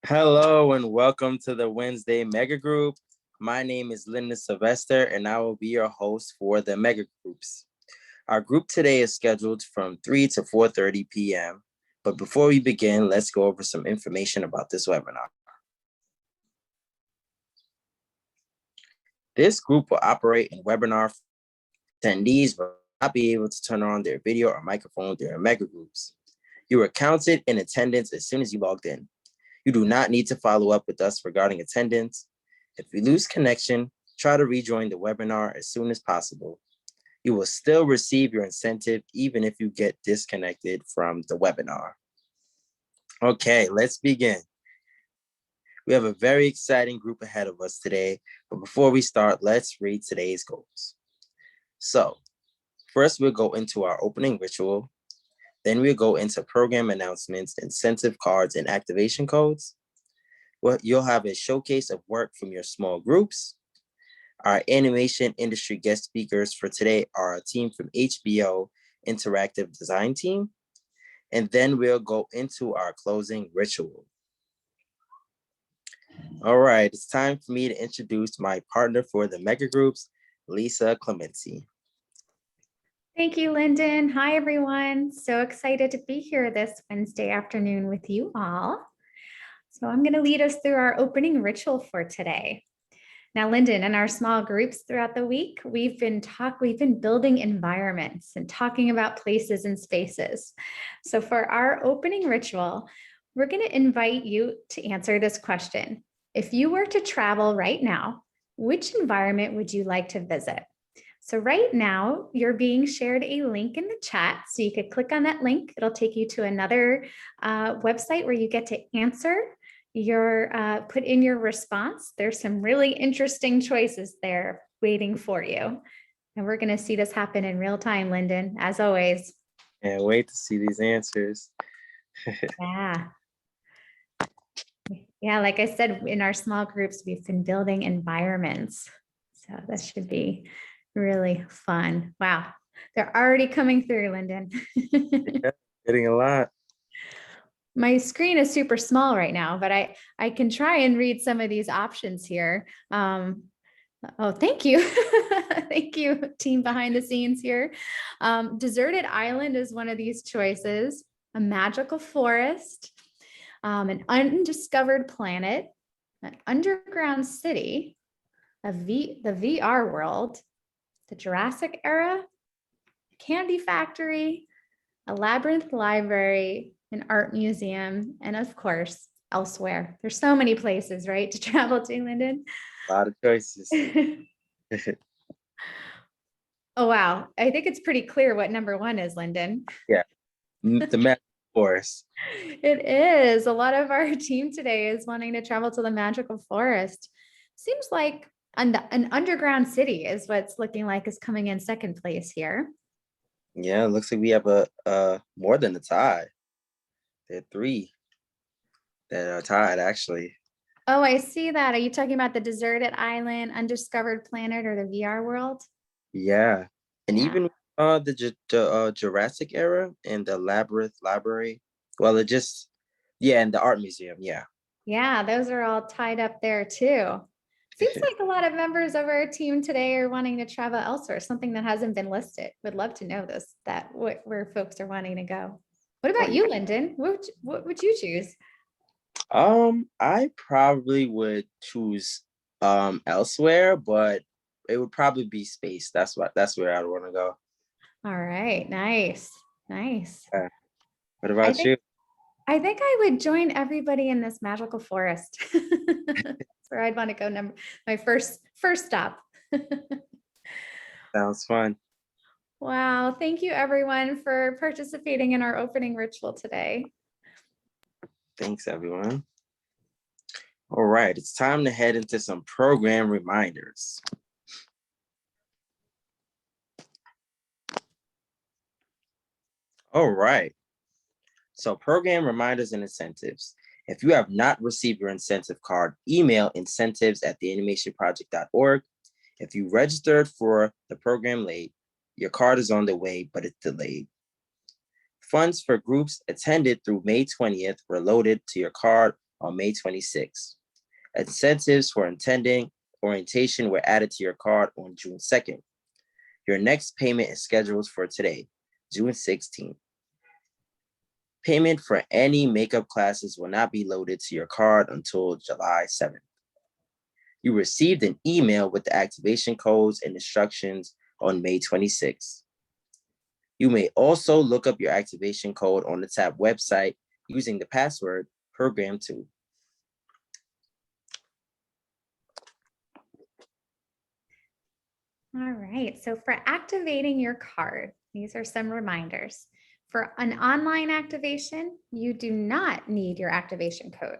Hello and welcome to the Wednesday Mega Group. My name is Linda Sylvester and I will be your host for the Mega Groups. Our group today is scheduled from 3 to 4:30 p.m. But before we begin, let's go over some information about this webinar. This group will operate in webinar. Attendees will not be able to turn on their video or microphone during Mega Groups. You are counted in attendance as soon as you logged in. You do not need to follow up with us regarding attendance. If you lose connection, try to rejoin the webinar as soon as possible. You will still receive your incentive even if you get disconnected from the webinar. Okay, let's begin. We have a very exciting group ahead of us today, but before we start, let's read today's goals. So, first we'll go into our opening ritual. Then we'll go into program announcements, incentive cards, and activation codes. Well, you'll have a showcase of work from your small groups. Our animation industry guest speakers for today are a team from HBO Interactive Design Team. And then we'll go into our closing ritual. All right, it's time for me to introduce my partner for the Mega Groups, Lisa Clemency. Thank you, Lyndon. Hi, everyone. So excited to be here this Wednesday afternoon with you all. So I'm going to lead us through our opening ritual for today. Now, Lyndon, in our small groups throughout the week, we've been building environments and talking about places and spaces. So for our opening ritual, we're going to invite you to answer this question. If you were to travel right now, which environment would you like to visit? So right now, you're being shared a link in the chat. So you could click on that link. It'll take you to another website where you get to answer put in your response. There's some really interesting choices there waiting for you. And we're going to see this happen in real time, Lyndon, as always. Can't wait to see these answers. Yeah. Yeah, like I said, in our small groups, we've been building environments. So that should be really fun. Wow. They're already coming through, Lyndon. Yeah, getting a lot. My screen is super small right now, but I can try and read some of these options here. Oh, thank you. Thank you, team behind the scenes here. Deserted island is one of these choices. A magical forest, an undiscovered planet, an underground city, the VR world, the Jurassic era, candy factory, a labyrinth library, an art museum, and of course, elsewhere. There's so many places, right, to travel to, Lyndon? A lot of choices. Oh, wow. I think it's pretty clear what number one is, Lyndon. Yeah, the magic forest. It is. A lot of our team today is wanting to travel to the magical forest. Seems like an underground city is what's looking like is coming in second place here. Yeah, it looks like we have a more than a tie. There are three that are tied, actually. Oh, I see that. Are you talking about the deserted island, undiscovered planet, or the VR world? Yeah, and Yeah. even the Jurassic era and the Labyrinth Library. Well, and the art museum. Yeah. Yeah, those are all tied up there too. Seems like a lot of members of our team today are wanting to travel elsewhere, something that hasn't been listed. Would love to know where folks are wanting to go. What about you, Lyndon? What would you choose? I probably would choose elsewhere, but it would probably be space. That's where I'd want to go. All right, nice. What about you? I think I would join everybody in this magical forest. That's where I'd want to go. My first stop. Sounds fun. Wow, thank you everyone for participating in our opening ritual today. Thanks, everyone. All right, it's time to head into some program reminders. All right. So program reminders and incentives. If you have not received your incentive card, email incentives@theanimationproject.org. If you registered for the program late, your card is on the way, but it's delayed. Funds for groups attended through May 20th were loaded to your card on May 26th. Incentives for attending orientation were added to your card on June 2nd. Your next payment is scheduled for today, June 16th. Payment for any makeup classes will not be loaded to your card until July 7th. You received an email with the activation codes and instructions on May 26th. You may also look up your activation code on the TAP website using the password program2. All right, so for activating your card, these are some reminders. For an online activation, you do not need your activation code.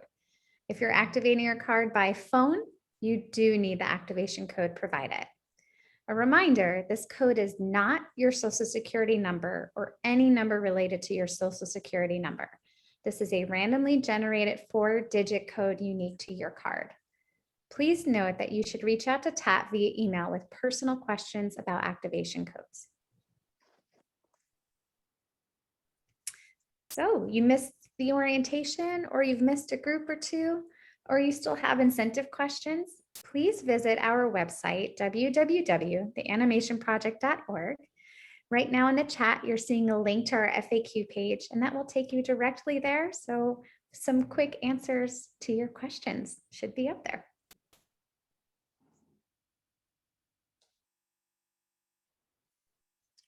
If you're activating your card by phone, you do need the activation code provided. A reminder, this code is not your Social Security number or any number related to your Social Security number. This is a randomly generated 4-digit code unique to your card. Please note that you should reach out to TAP via email with personal questions about activation codes. So you missed the orientation, or you've missed a group or two, or you still have incentive questions, please visit our website, www.theanimationproject.org. Right now in the chat, you're seeing a link to our FAQ page, and that will take you directly there. So some quick answers to your questions should be up there.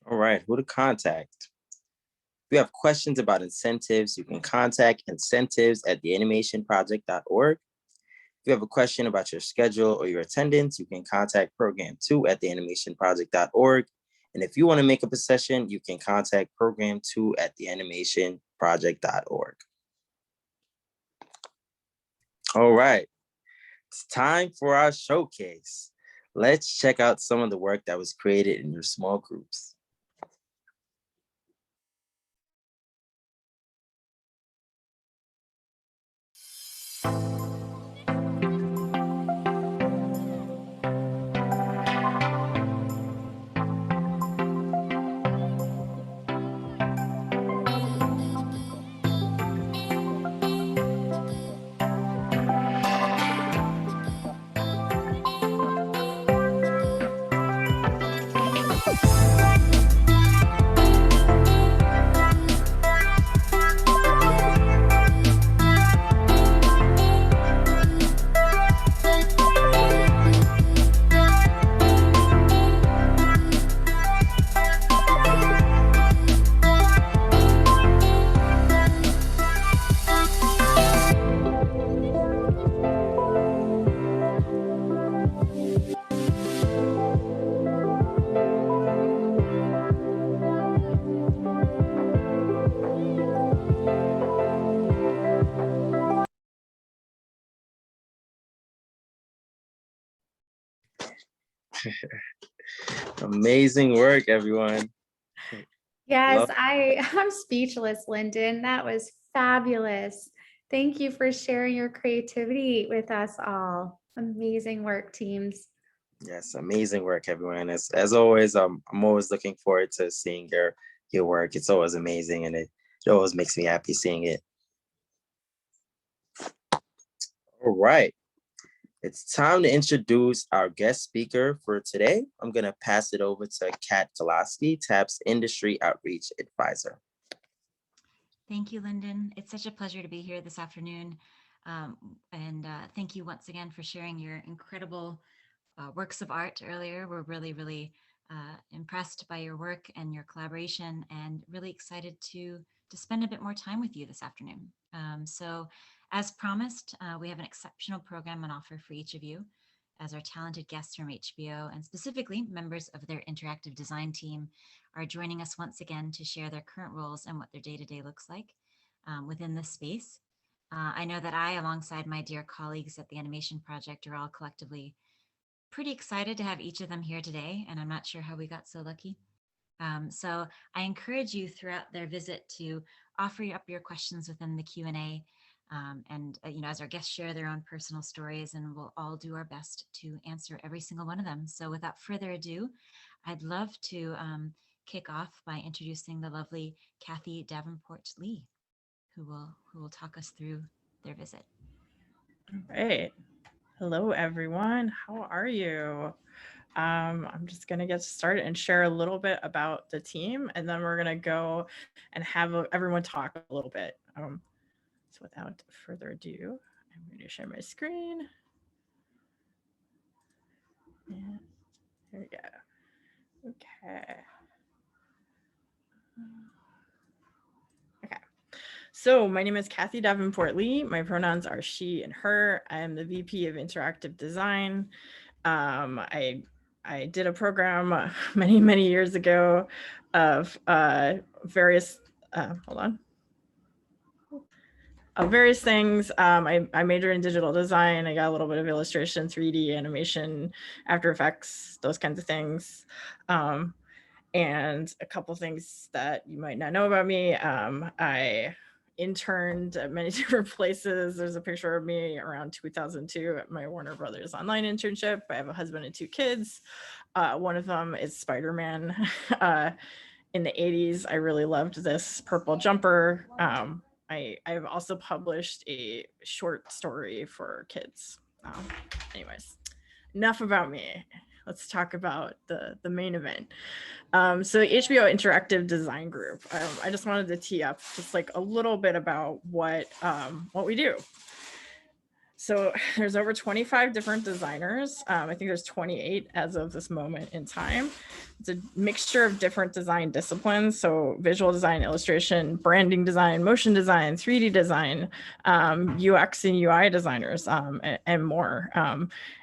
All right, who to contact? If you have questions about incentives, you can contact incentives@theanimationproject.org. If you have a question about your schedule or your attendance, you can contact program2@theanimationproject.org. And if you want to make up a session, you can contact program2@theanimationproject.org. All right, it's time for our showcase. Let's check out some of the work that was created in your small groups. Amazing work, everyone. Yes, I'm speechless, Lyndon. That was fabulous. Thank you for sharing your creativity with us all. Amazing work, teams. Yes, amazing work, everyone. As always, I'm always looking forward to seeing your work. It's always amazing, and it always makes me happy seeing it. All right. It's time to introduce our guest speaker for today. I'm going to pass it over to Kat Toloski, TAP's Industry Outreach Advisor. Thank you, Lyndon. It's such a pleasure to be here this afternoon. Thank you once again for sharing your incredible works of art earlier. We're really impressed by your work and your collaboration, and really excited to spend a bit more time with you this afternoon. So as promised, we have an exceptional program on offer for each of you, as our talented guests from HBO, and specifically members of their interactive design team, are joining us once again to share their current roles and what their day-to-day looks like within this space. I know that I, alongside my dear colleagues at the Animation Project, are all collectively pretty excited to have each of them here today, and I'm not sure how we got so lucky. So I encourage you throughout their visit to offer up your questions within the Q&A, as our guests share their own personal stories, and we'll all do our best to answer every single one of them. So without further ado, I'd love to kick off by introducing the lovely Kathy Davenport Lee, who will talk us through their visit. All right. Hello, everyone. How are you? I'm just going to get started and share a little bit about the team, and then we're going to go and have everyone talk a little bit. So without further ado, I'm going to share my screen. And there we go. Okay. Okay. So my name is Kathy Davenport Lee. My pronouns are she and her. I am the VP of Interactive Design. I did a program many years ago of various hold on of various things. I majored in digital design. I got a little bit of illustration, 3D animation, After Effects, those kinds of things. And a couple things that you might not know about me. I interned at many different places. There's a picture of me around 2002 at my Warner Brothers online internship. I have a husband and 2 kids. One of them is Spider-Man. In the 80s, I really loved this purple jumper. I've also published a short story for kids. Anyways, enough about me. Let's talk about the main event. So the HBO Interactive Design Group. I just wanted to tee up just like a little bit about what we do. So there's over 25 different designers. I think there's 28 as of this moment in time. It's a mixture of different design disciplines. So visual design, illustration, branding design, motion design, 3D design, UX and UI designers, and more.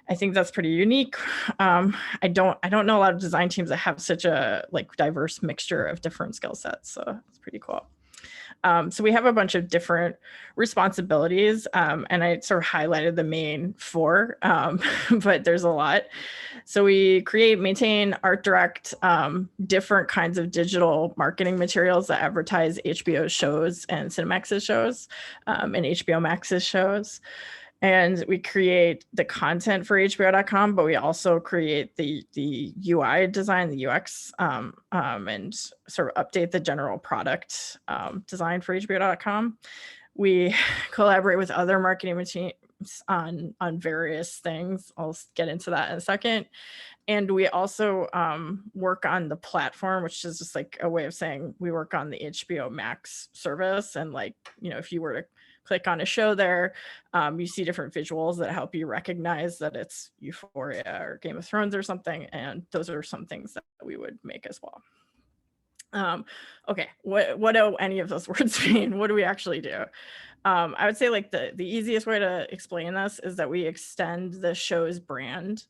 I think that's pretty unique. I don't know a lot of design teams that have such a like diverse mixture of different skill sets. So it's pretty cool. So we have a bunch of different responsibilities, and I sort of highlighted the main 4, but there's a lot. So we create, maintain, art direct different kinds of digital marketing materials that advertise HBO's shows and Cinemax's shows and HBO Max's shows. And we create the content for HBO.com, but we also create the UI design, the UX, and sort of update the general product design for HBO.com. We collaborate with other marketing teams on various things. I'll get into that in a second. And we also work on the platform, which is just like a way of saying we work on the HBO Max service. And like, you know, if you were to click on a show there, you see different visuals that help you recognize that it's Euphoria or Game of Thrones or something. And those are some things that we would make as well. Okay, what do any of those words mean? What do we actually do? I would say like the easiest way to explain this is that we extend the show's brand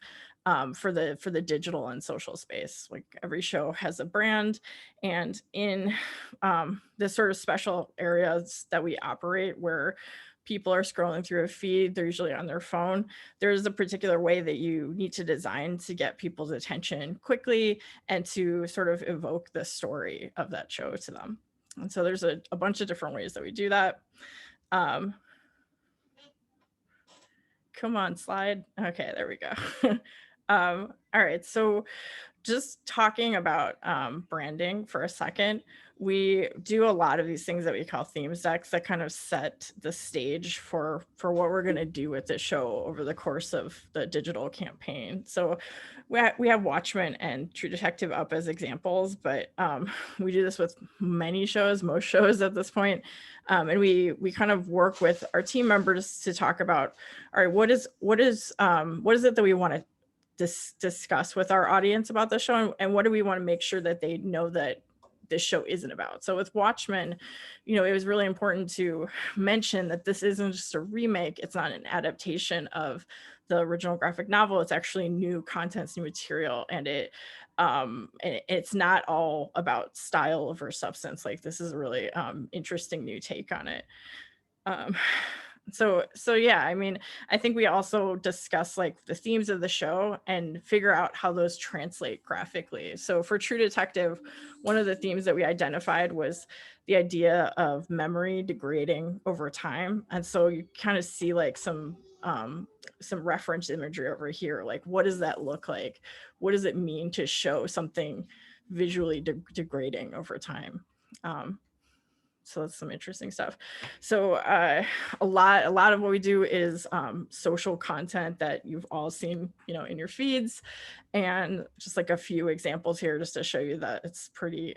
for the digital and social space. Like every show has a brand, and in the sort of special areas that we operate where people are scrolling through a feed, they're usually on their phone. There's a particular way that you need to design to get people's attention quickly and to sort of evoke the story of that show to them. And so there's a bunch of different ways that we do that. Come on, slide. Okay, there we go. All right, so just talking about branding for a second, we do a lot of these things that we call theme decks that kind of set the stage for what we're going to do with the show over the course of the digital campaign. So we have Watchmen and True Detective up as examples, but we do this with many shows, most shows at this point. And we kind of work with our team members to talk about, all right, what is it that we want to discuss with our audience about the show, and what do we want to make sure that they know that this show isn't about. So with Watchmen, you know, it was really important to mention that this isn't just a remake, it's not an adaptation of the original graphic novel, it's actually new content, new material, and it's not all about style over substance. Like this is a really interesting new take on it. So yeah, I mean, I think we also discuss like the themes of the show and figure out how those translate graphically. So for True Detective, one of the themes that we identified was the idea of memory degrading over time. And so you kind of see like some reference imagery over here. Like, what does that look like? What does it mean to show something visually degrading over time? So that's some interesting stuff. So a lot of what we do is social content that you've all seen, in your feeds, and just like a few examples here just to show you that it's pretty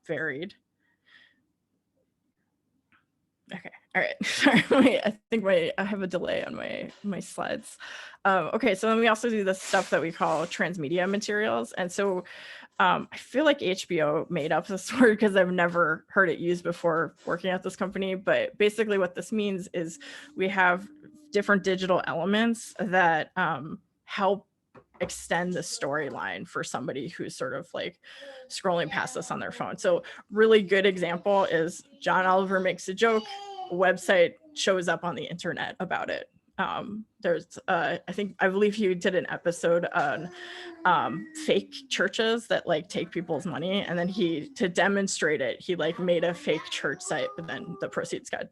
varied. Okay. All right. Sorry. I think I have a delay on my slides. Okay. So then we also do the stuff that we call transmedia materials. And so I feel like HBO made up this word because I've never heard it used before working at this company. But basically what this means is we have different digital elements that help extend the storyline for somebody who's sort of like scrolling past us on their phone. So really good example is John Oliver makes a joke, a website shows up on the internet about it. There's I believe he did an episode on fake churches that like take people's money, and then to demonstrate it, he like made a fake church site, but then the proceeds got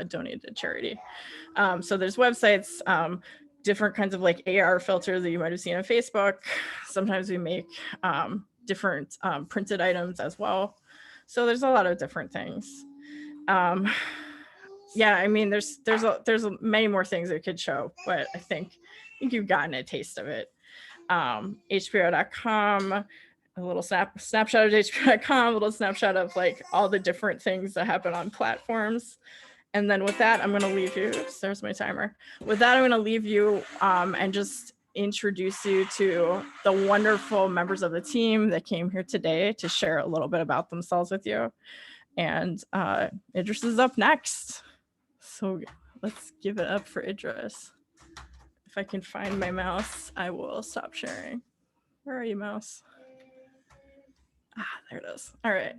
donated to charity. So there's websites, different kinds of like AR filters that you might have seen on Facebook. Sometimes we make different printed items as well. So there's a lot of different things. Yeah, I mean, there's many more things it could show, but I think you've gotten a taste of it. HBO.com, a little snapshot of HBO.com, a little snapshot of like all the different things that happen on platforms. And then with that, I'm going to leave you. Oops, there's my timer. With that, I'm going to leave you and just introduce you to the wonderful members of the team that came here today to share a little bit about themselves with you. And Idris is up next. So let's give it up for Idris. If I can find my mouse, I will stop sharing. Where are you, mouse? There it is. All right.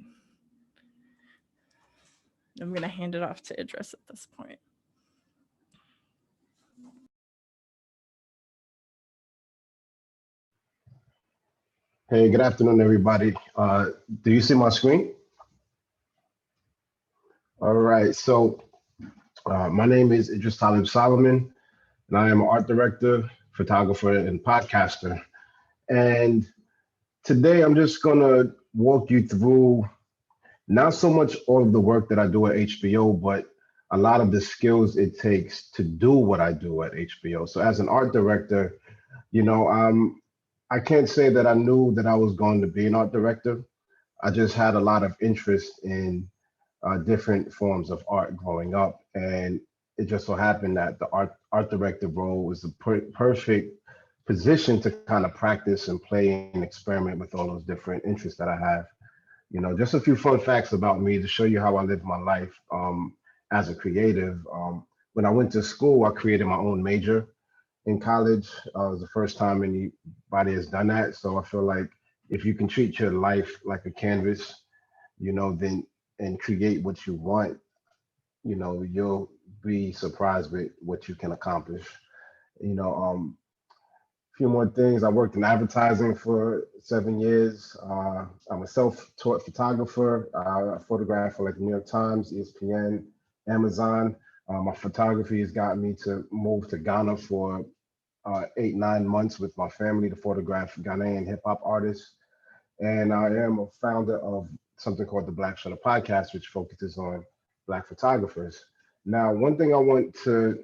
I'm going to hand it off to Idris at this point. Hey, good afternoon, everybody. Do you see my screen? All right, so my name is Idris Talib Solomon, and I am an art director, photographer, and podcaster. And today I'm just gonna walk you through not so much all of the work that I do at HBO, but a lot of the skills it takes to do what I do at HBO. So as an art director, I can't say that I knew that I was going to be an art director. I just had a lot of interest in different forms of art growing up. And it just so happened that the art director role was the perfect position to kind of practice and play and experiment with all those different interests that I have. Just a few fun facts about me to show you how I live my life as a creative. When I went to school, I created my own major in college. It was the first time anybody has done that. So I feel like if you can treat your life like a canvas, then and create what you want, you'll be surprised with what you can accomplish. A few more things. I worked in advertising for 7 years. I'm a self-taught photographer. I photograph for like the New York Times, ESPN, Amazon. My photography has gotten me to move to Ghana for 8-9 months with my family to photograph Ghanaian hip hop artists. And I am a founder of something called the Black Shutter Podcast, which focuses on Black photographers. Now, one thing I want to,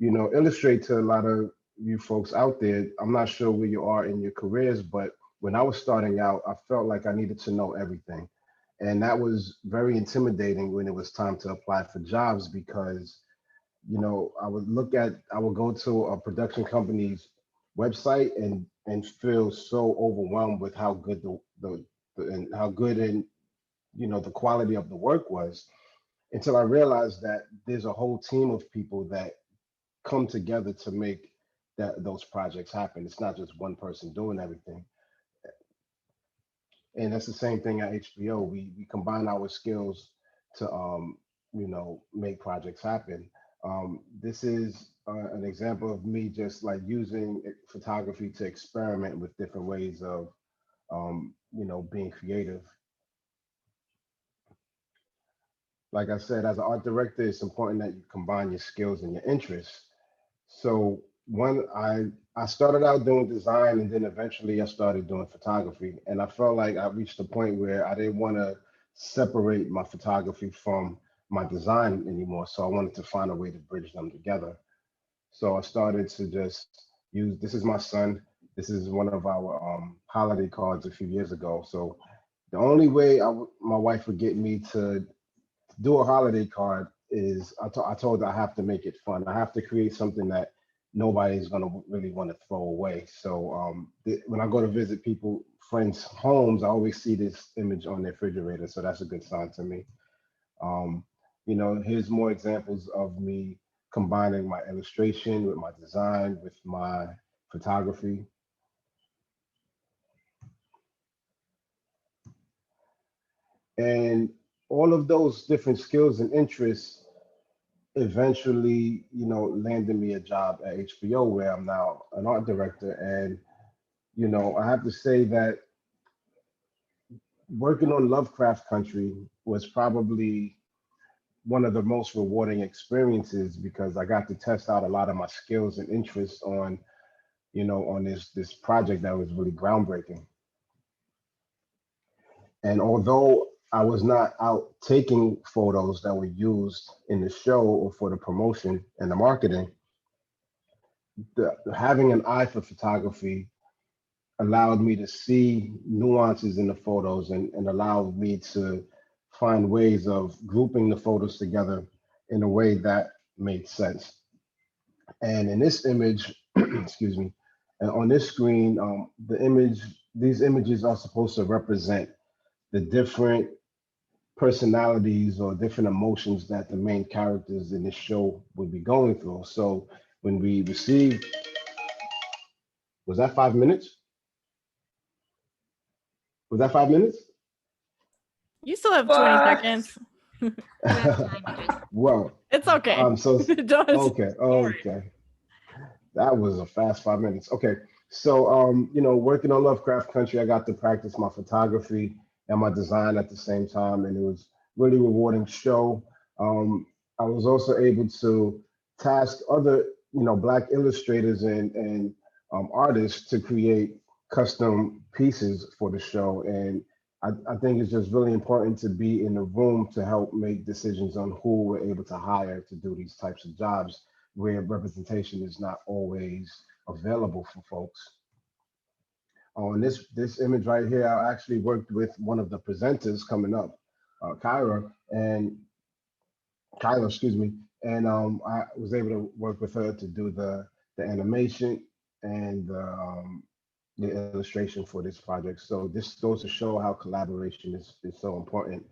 illustrate to a lot of you folks out there, I'm not sure where you are in your careers, but when I was starting out, I felt like I needed to know everything. And that was very intimidating when it was time to apply for jobs because I would go to a production company's website and feel so overwhelmed with how good the quality of the work was, until I realized that there's a whole team of people that come together to make those projects happen. It's not just one person doing everything. And that's the same thing at HBO. We combine our skills to make projects happen. This is an example of me just like using photography to experiment with different ways of being creative. Like I said, as an art director, it's important that you combine your skills and your interests. So I started out doing design, and then eventually I started doing photography. And I felt like I reached a point where I didn't want to separate my photography from my design anymore. So I wanted to find a way to bridge them together. So I started to just use, this is my son. This is one of our holiday cards a few years ago. So the only way my wife would get me to do a holiday card is I told her I have to make it fun. I have to create something that nobody's gonna really want to throw away. So when I go to visit people, friends' homes, I always see this image on their refrigerator. So that's a good sign to me. Um, here's more examples of me combining my illustration with my design, with my photography. And all of those different skills and interests eventually, landed me a job at HBO where I'm now an art director. And, I have to say that working on Lovecraft Country was probably one of the most rewarding experiences because I got to test out a lot of my skills and interests on, on this project that was really groundbreaking. And although I was not out taking photos that were used in the show or for the promotion and the marketing, having an eye for photography allowed me to see nuances in the photos and allowed me to find ways of grouping the photos together in a way that made sense. And in this image, excuse me, and on this screen, these images are supposed to represent the different personalities or different emotions that the main characters in this show would be going through. So when we received, was that 5 minutes? Was that 5 minutes? You still have 20 seconds. You have time, Idris. Well, It's okay. Okay. That was a fast 5 minutes. Okay. So, working on Lovecraft Country, I got to practice my photography and my design at the same time. And it was really rewarding show. I was also able to task other, Black illustrators and artists to create custom pieces for the show. And I think it's just really important to be in the room to help make decisions on who we're able to hire to do these types of jobs where representation is not always available for folks. On this image right here, I actually worked with one of the presenters coming up, Kyla, excuse me, and I was able to work with her to do the animation and the illustration for this project. So this goes to show how collaboration is so important.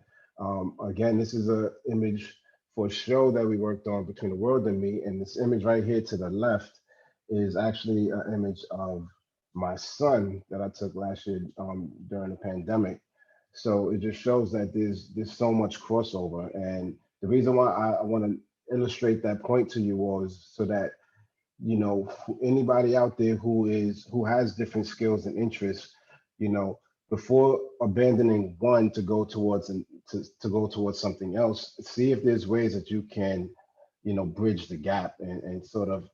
Again, this is an image for a show that we worked on, Between the World and Me, and this image right here to the left is actually an image of my son that I took last year during the pandemic. So it just shows that there's so much crossover, and the reason why I want to illustrate that point to you was so that anybody out there who has different skills and interests, before abandoning one to go towards to go towards something else, see if there's ways that you can bridge the gap and sort of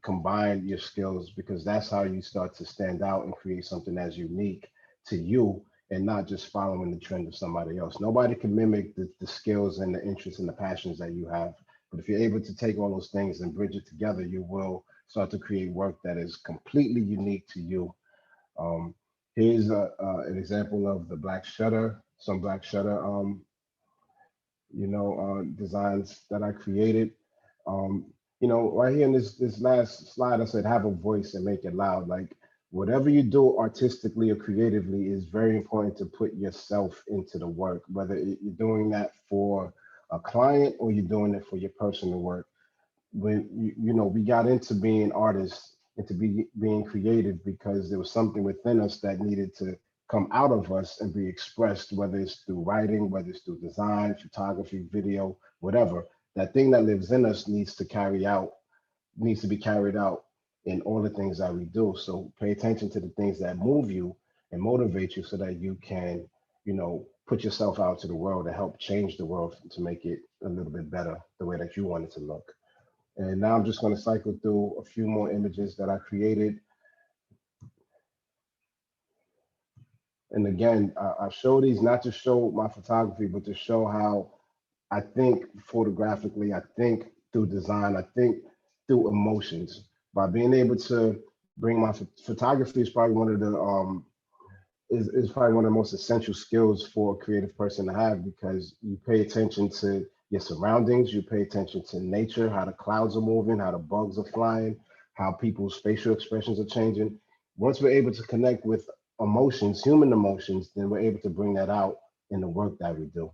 combine your skills, because that's how you start to stand out and create something that's unique to you and not just following the trend of somebody else. Nobody can mimic the skills and the interests and the passions that you have. But if you're able to take all those things and bridge it together, you will start to create work that is completely unique to you. Here's an example of the black shutter, some black shutter, designs that I created. Right here in this last slide, I said, have a voice and make it loud. Like whatever you do artistically or creatively is very important to put yourself into the work, whether you're doing that for a client or you're doing it for your personal work. When we got into being artists, into being creative because there was something within us that needed to come out of us and be expressed, whether it's through writing, whether it's through design, photography, video, whatever. That thing that lives in us needs to be carried out in all the things that we do. So pay attention to the things that move you and motivate you so that you can, put yourself out to the world and help change the world to make it a little bit better the way that you want it to look. And now I'm just going to cycle through a few more images that I created. And again, I show these not to show my photography, but to show how I think photographically, I think through design, I think through emotions. By being able to bring my photography is probably one of the is probably one of the most essential skills for a creative person to have, because you pay attention to your surroundings, you pay attention to nature, how the clouds are moving, how the bugs are flying, how people's facial expressions are changing. Once we're able to connect with emotions, human emotions, then we're able to bring that out in the work that we do.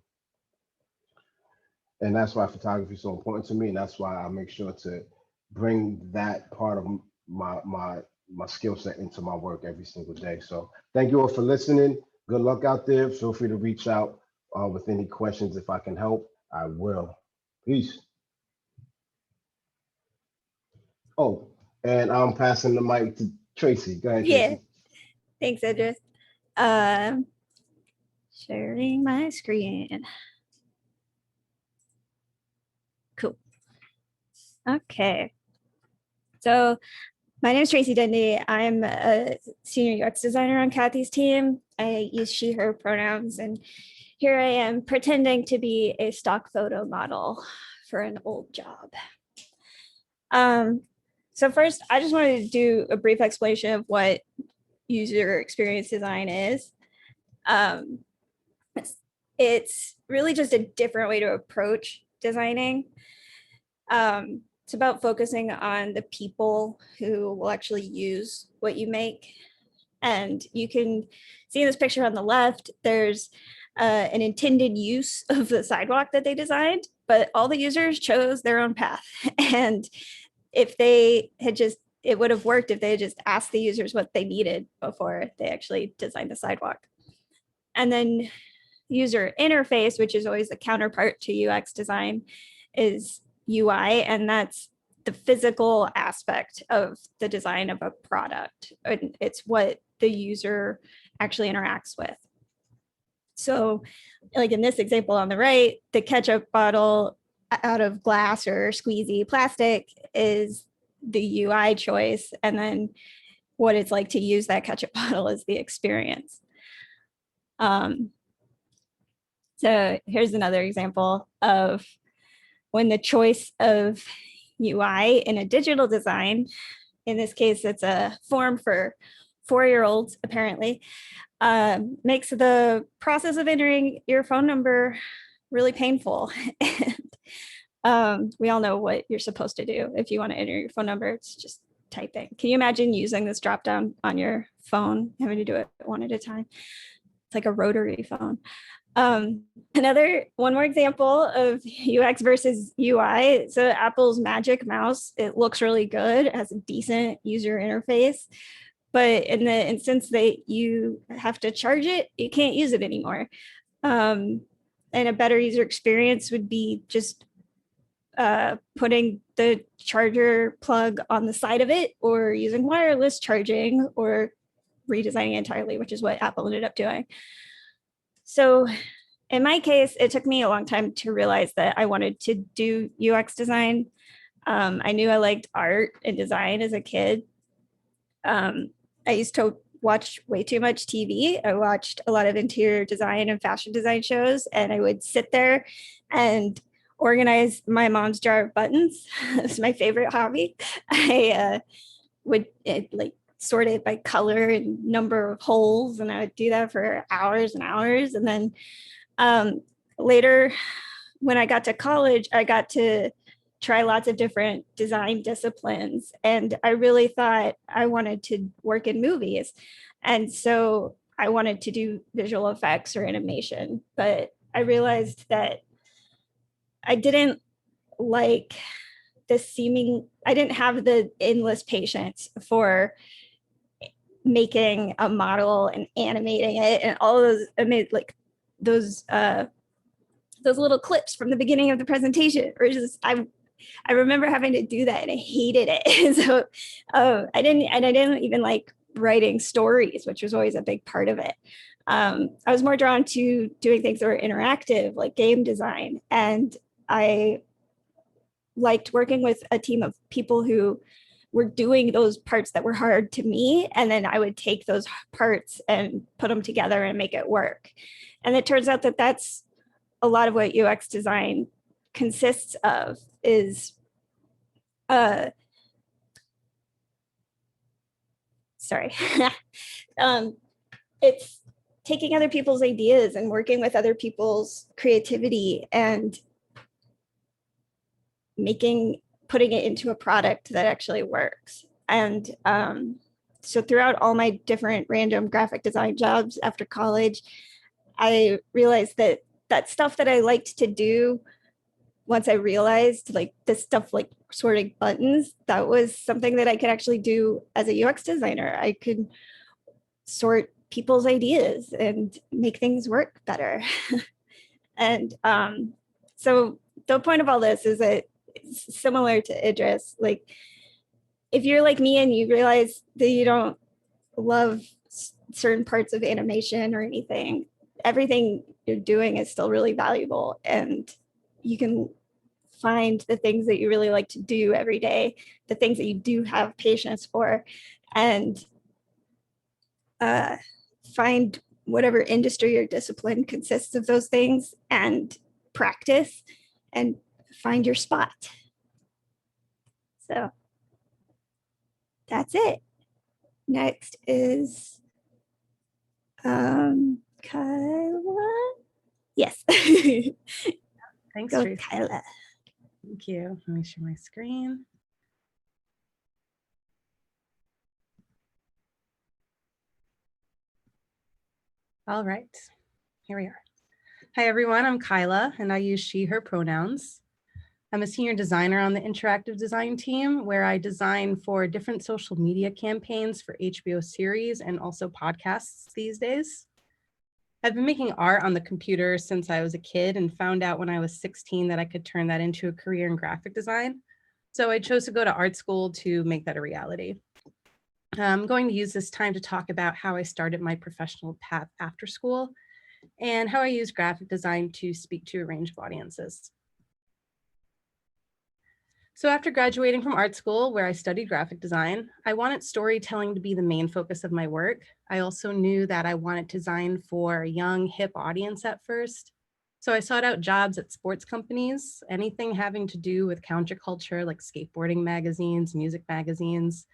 And that's why photography is so important to me, and that's why I make sure to bring that part of my skill set into my work every single day. So thank you all for listening. Good luck out there. Feel free to reach out with any questions. If I can help, I will. Peace. Oh, and I'm passing the mic to Tracy. Go ahead, Yeah, Tracy. thanks, Idris. Um, Sharing my screen. Cool. Okay. So my name is Tracy Dendy. I'm a senior UX designer on Kathy's team. I use she, her pronouns, and here I am pretending to be a stock photo model for an old job. So first, I just wanted to do a brief explanation of what user experience design is. It's really just a different way to approach designing. It's about focusing on the people who will actually use what you make. And you can see in this picture on the left, there's an intended use of the sidewalk that they designed, but all the users chose their own path. And if they had just, it would have worked if they had just asked the users what they needed before they actually designed the sidewalk. And then user interface, which is always the counterpart to UX design, is UI, and that's the physical aspect of the design of a product. And it's what the user actually interacts with. So like in this example on the right, the ketchup bottle out of glass or squeezy plastic is the UI choice. And then what it's like to use that ketchup bottle is the experience. So here's another example of when the choice of UI in a digital design, in this case, it's a form for 4-year-olds apparently, makes the process of entering your phone number really painful. And we all know what you're supposed to do if you want to enter your phone number. It's just typing. Can you imagine using this drop down on your phone, having to do it one at a time? It's like a rotary phone. One more example of UX versus UI. So Apple's Magic Mouse, it looks really good, it has a decent user interface, but in the instance that you have to charge it, you can't use it anymore. And a better user experience would be just putting the charger plug on the side of it, or using wireless charging, or redesigning entirely, which is what Apple ended up doing. So in my case, it took me a long time to realize that I wanted to do UX design. I knew I liked art and design as a kid. I used to watch way too much TV. I watched a lot of interior design and fashion design shows, and I would sit there and organize my mom's jar of buttons. It's my favorite hobby. I would like sort it by color and number of holes, and I would do that for hours and hours. And then later, when I got to college, I got to try lots of different design disciplines, and I really thought I wanted to work in movies. And so I wanted to do visual effects or animation, but I realized that I didn't like I didn't have the endless patience for making a model and animating it and all those, I made like those little clips from the beginning of the presentation, or just I remember having to do that and I hated it. So I didn't even like writing stories, which was always a big part of it. I was more drawn to doing things that were interactive, like game design, and I liked working with a team of people who were doing those parts that were hard to me, and then I would take those parts and put them together and make it work. And it turns out that that's a lot of what UX design consists of, is it's taking other people's ideas and working with other people's creativity and putting it into a product that actually works. And so throughout all my different random graphic design jobs after college, I realized that that stuff that I liked to do, once I realized like this stuff like sorting buttons, that was something that I could actually do as a UX designer. I could sort people's ideas and make things work better. And so the point of all this is that it's similar to Idris. Like, if you're like me and you realize that you don't love certain parts of animation or anything, everything you're doing is still really valuable, and you can find the things that you really like to do every day, the things that you do have patience for, and find whatever industry or discipline consists of those things and practice and find your spot. So that's it. Next is Kyla. Yes. Thanks, Go, Tracy. Kyla. Thank you. Let me share my screen. All right, here we are. Hi, everyone. I'm Kyla, and I use she, her pronouns. I'm a senior designer on the interactive design team, where I design for different social media campaigns for HBO series and also podcasts these days. I've been making art on the computer since I was a kid and found out when I was 16 that I could turn that into a career in graphic design. So I chose to go to art school to make that a reality. I'm going to use this time to talk about how I started my professional path after school and how I use graphic design to speak to a range of audiences. So after graduating from art school, where I studied graphic design, I wanted storytelling to be the main focus of my work. I also knew that I wanted to design for a young, hip audience at first. So I sought out jobs at sports companies, anything having to do with counterculture like skateboarding magazines, music magazines,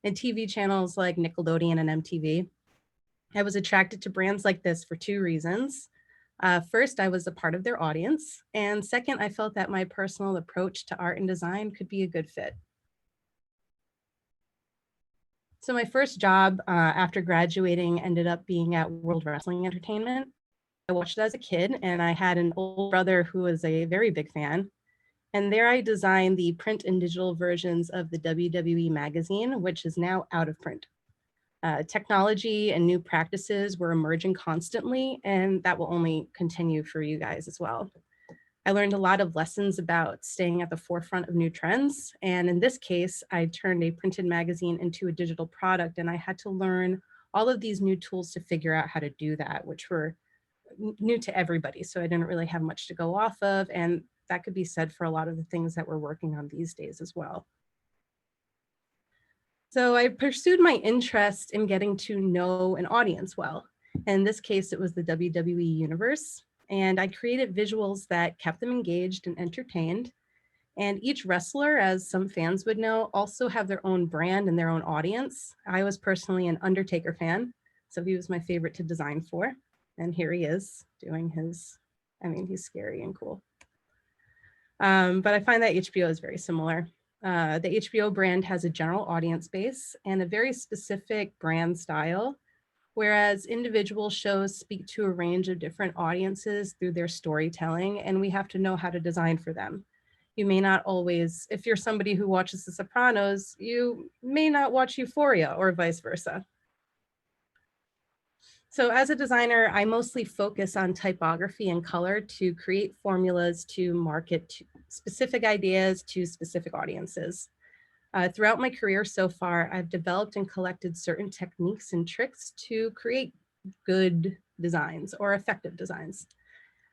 and TV channels like Nickelodeon and MTV. I was attracted to brands like this for two reasons. First, I was a part of their audience. And second, I felt that my personal approach to art and design could be a good fit. So my first job after graduating ended up being at World Wrestling Entertainment. I watched it as a kid, and I had an older brother who was a very big fan. And there I designed the print and digital versions of the WWE magazine, which is now out of print. Technology and new practices were emerging constantly, and that will only continue for you guys as well. I learned a lot of lessons about staying at the forefront of new trends. And in this case, I turned a printed magazine into a digital product, and I had to learn all of these new tools to figure out how to do that, which were new to everybody. So I didn't really have much to go off of. And that could be said for a lot of the things that we're working on these days as well. So I pursued my interest in getting to know an audience well. In this case, it was the WWE universe. And I created visuals that kept them engaged and entertained. And each wrestler, as some fans would know, also have their own brand and their own audience. I was personally an Undertaker fan, so he was my favorite to design for. And here he is doing his, I mean, he's scary and cool. But I find that HBO is very similar. The HBO brand has a general audience base and a very specific brand style, whereas individual shows speak to a range of different audiences through their storytelling, and we have to know how to design for them. You may not always, if you're somebody who watches The Sopranos, you may not watch Euphoria or vice versa. So as a designer, I mostly focus on typography and color to create formulas to market to specific ideas to specific audiences. Throughout my career so far, I've developed and collected certain techniques and tricks to create good designs or effective designs.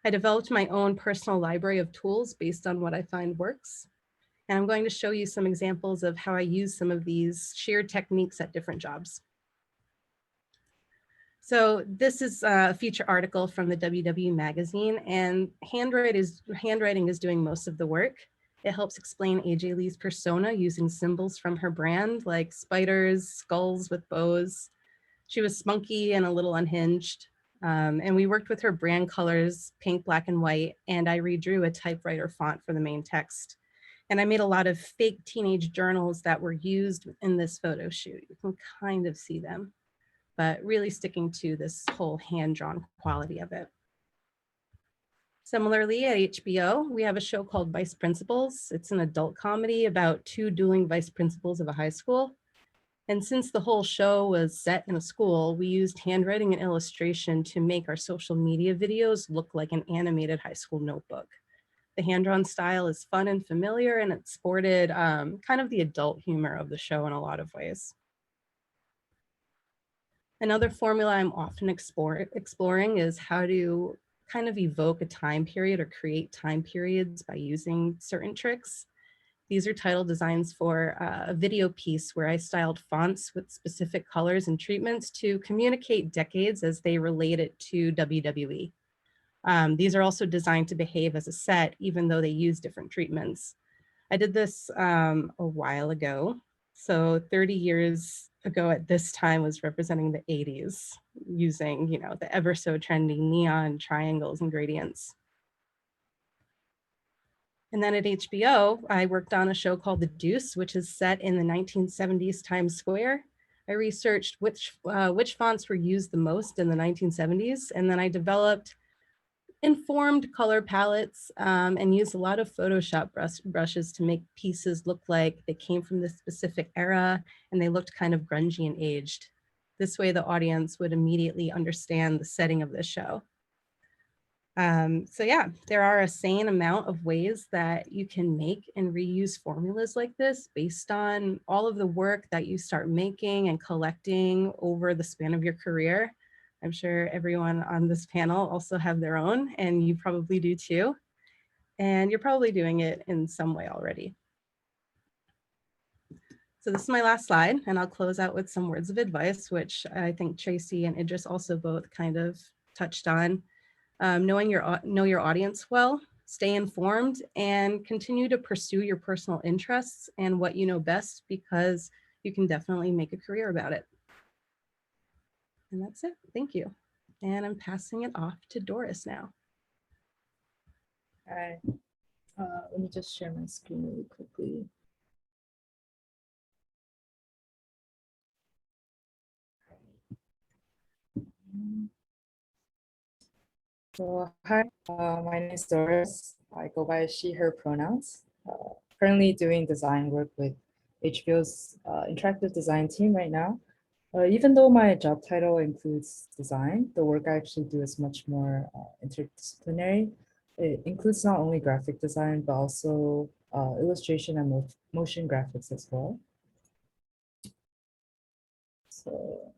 I developed my own personal library of tools based on what I find works. And I'm going to show you some examples of how I use some of these shared techniques at different jobs. So this is a feature article from the WW magazine, and handwriting is doing most of the work. It helps explain AJ Lee's persona using symbols from her brand, like spiders, skulls with bows. She was spunky and a little unhinged. And we worked with her brand colors, pink, black, and white, and I redrew a typewriter font for the main text. And I made a lot of fake teenage journals that were used in this photo shoot. You can kind of see them, but really sticking to this whole hand-drawn quality of it. Similarly, at HBO, we have a show called Vice Principals. It's an adult comedy about two dueling vice principals of a high school. And since the whole show was set in a school, we used handwriting and illustration to make our social media videos look like an animated high school notebook. The hand-drawn style is fun and familiar, and it sported kind of the adult humor of the show in a lot of ways. Another formula I'm often exploring is how to kind of evoke a time period or create time periods by using certain tricks. These are title designs for a video piece where I styled fonts with specific colors and treatments to communicate decades as they relate it to WWE. These are also designed to behave as a set, even though they use different treatments. I did this a while ago. So 30 years ago at this time was representing the 80s using, the ever so trendy neon triangles and gradients. And then at HBO, I worked on a show called The Deuce, which is set in the 1970s Times Square. I researched which fonts were used the most in the 1970s, and then I developed informed color palettes and used a lot of Photoshop brushes to make pieces look like they came from this specific era and they looked kind of grungy and aged. This way the audience would immediately understand the setting of the show. So yeah, there are a sane amount of ways that you can make and reuse formulas like this based on all of the work that you start making and collecting over the span of your career. I'm sure everyone on this panel also have their own, and you probably do too. And you're probably doing it in some way already. So this is my last slide, and I'll close out with some words of advice, which I think Tracy and Idris also both kind of touched on. Know your audience well, stay informed, and continue to pursue your personal interests and what you know best, because you can definitely make a career about it. And that's it. Thank you. And I'm passing it off to Doris now. All right. Let me just share my screen really quickly. So hi, my name is Doris. I go by she, her pronouns. Currently doing design work with HBO's interactive design team right now. Even though my job title includes design, the work I actually do is much more interdisciplinary. It includes not only graphic design, but also illustration and motion graphics as well. So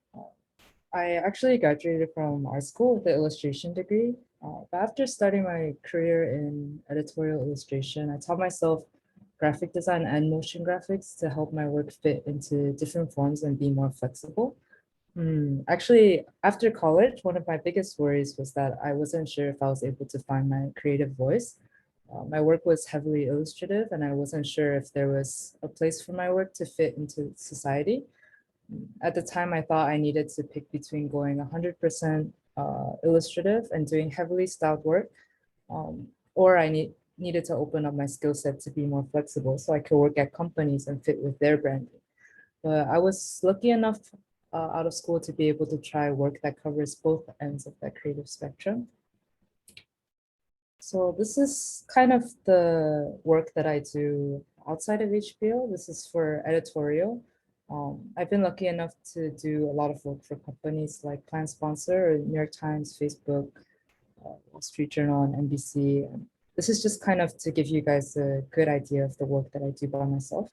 I actually graduated from art school with an illustration degree. But after starting my career in editorial illustration, I taught myself graphic design and motion graphics to help my work fit into different forms and be more flexible. Actually, after college, one of my biggest worries was that I wasn't sure if I was able to find my creative voice. My work was heavily illustrative, and I wasn't sure if there was a place for my work to fit into society. At the time, I thought I needed to pick between going 100% illustrative and doing heavily styled work, or I needed to open up my skill set to be more flexible so I could work at companies and fit with their branding. But I was lucky enough out of school to be able to try work that covers both ends of that creative spectrum. So this is kind of the work that I do outside of HBO. This is for editorial. I've been lucky enough to do a lot of work for companies like Plan Sponsor, New York Times, Facebook, Wall Street Journal, and NBC. And this is just kind of to give you guys a good idea of the work that I do by myself.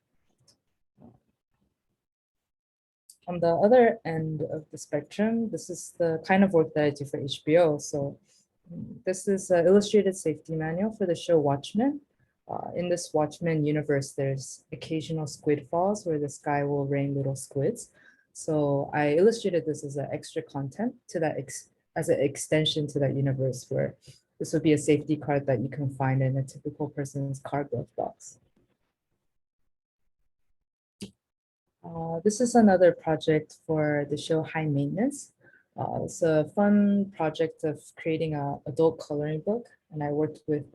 On the other end of the spectrum, this is the kind of work that I do for HBO. So this is an illustrated safety manual for the show Watchmen. In this Watchmen universe, there's occasional squid falls where the sky will rain little squids. So I illustrated this as an extra content to that as an extension to that universe, where this would be a safety card that you can find in a typical person's car glove box. This is another project for the show High Maintenance. It's a fun project of creating an adult coloring book, and I worked with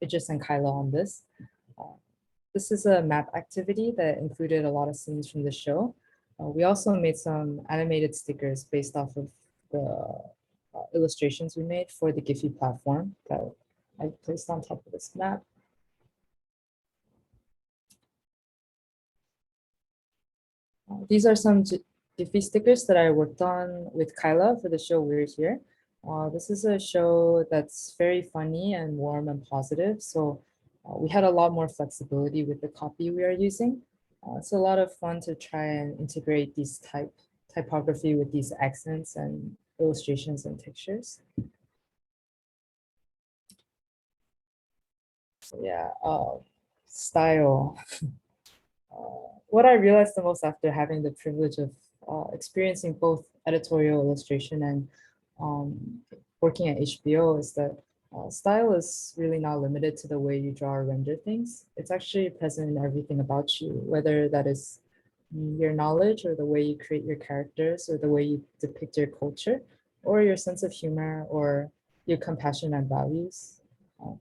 Idris and Kyla on this. This is a map activity that included a lot of scenes from the show. We also made some animated stickers based off of the illustrations we made for the Giphy platform that I placed on top of this map. These are some Giphy stickers that I worked on with Kyla for the show We're Here. This is a show that's very funny and warm and positive. So we had a lot more flexibility with the copy we are using. It's a lot of fun to try and integrate these typography with these accents and illustrations and textures. So yeah, style. What I realized the most after having the privilege of experiencing both editorial illustration and working at HBO is that style is really not limited to the way you draw or render things. It's actually present in everything about you, whether that is your knowledge or the way you create your characters or the way you depict your culture or your sense of humor or your compassion and values.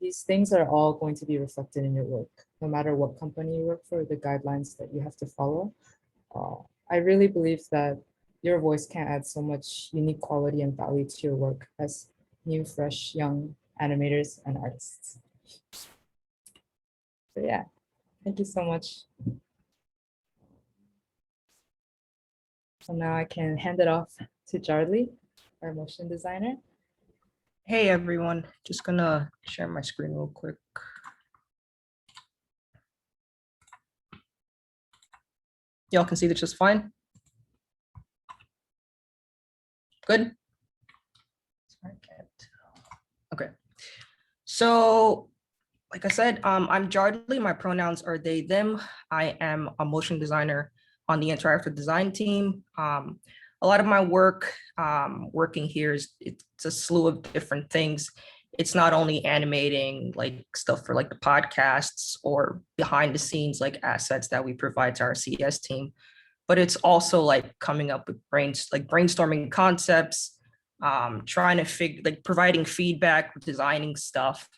These things are all going to be reflected in your work, no matter what company you work for, the guidelines that you have to follow. I really believe that your voice can add so much unique quality and value to your work as new, fresh, young animators and artists. So yeah, thank you so much. So now I can hand it off to Jarly, our motion designer. Hey everyone, just gonna share my screen real quick. Y'all can see this just fine? Good? Okay. So, like I said, I'm Jardley. My pronouns are they, them. I am a motion designer on the interactive design team. A lot of my work working here it's a slew of different things. It's not only animating like stuff for like the podcasts or behind the scenes like assets that we provide to our CS team, but it's also like coming up with brainstorming concepts, trying to providing feedback, designing stuff,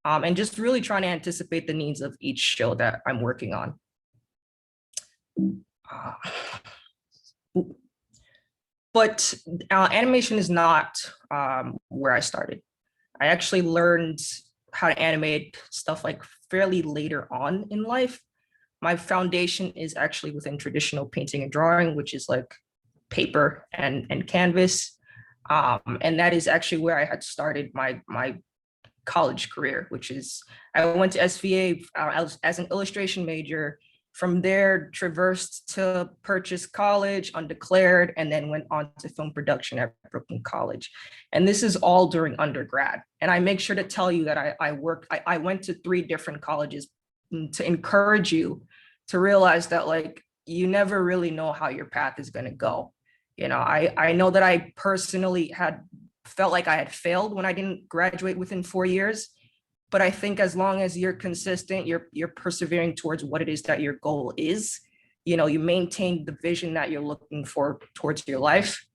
and just really trying to anticipate the needs of each show that I'm working on. But animation is not where I started. I actually learned how to animate stuff like fairly later on in life. My foundation is actually within traditional painting and drawing, which is like paper and canvas. And that is actually where I had started my college career, which is I went to SVA as an illustration major. From there, traversed to Purchase College, undeclared, and then went on to film production at Brooklyn College. And this is all during undergrad. And I make sure to tell you that I went to 3 different colleges to encourage you to realize that like, you never really know how your path is gonna go. You know, I know that I personally had felt like I had failed when I didn't graduate within 4 years. But I think as long as you're consistent, you're persevering towards what it is that your goal is, you know, you maintain the vision that you're looking for towards your life,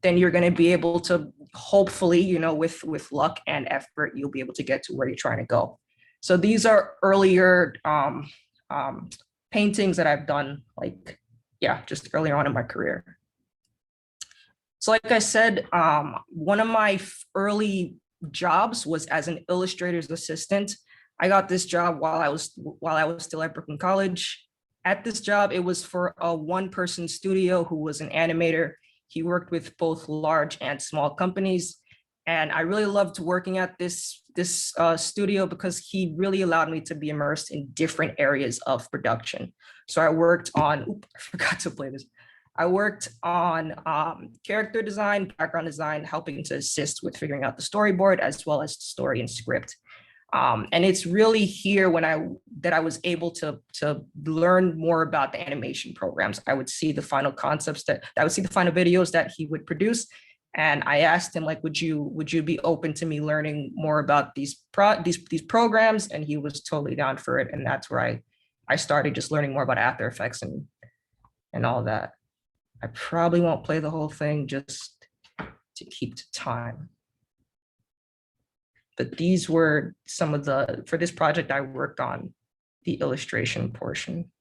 then you're going to be able to hopefully, you know, with luck and effort, you'll be able to get to where you're trying to go. So these are earlier paintings that I've done, like, yeah, just earlier on in my career. So like I said, one of my early jobs was as an illustrator's assistant. I got this job while I was still at Brooklyn College. At this job, it was for a one-person studio who was an animator. He worked with both large and small companies. And I really loved working at this studio because he really allowed me to be immersed in different areas of production. So I worked on, I forgot to play this. I worked on character design, background design, helping to assist with figuring out the storyboard as well as story and script. And it's really here when I was able to learn more about the animation programs. I would see the final concepts I would see the final videos that he would produce. And I asked him, like, would you be open to me learning more about these programs? And he was totally down for it. And that's where I started just learning more about After Effects and all that. I probably won't play the whole thing just to keep to time. But these were some of for this project, I worked on the illustration portion.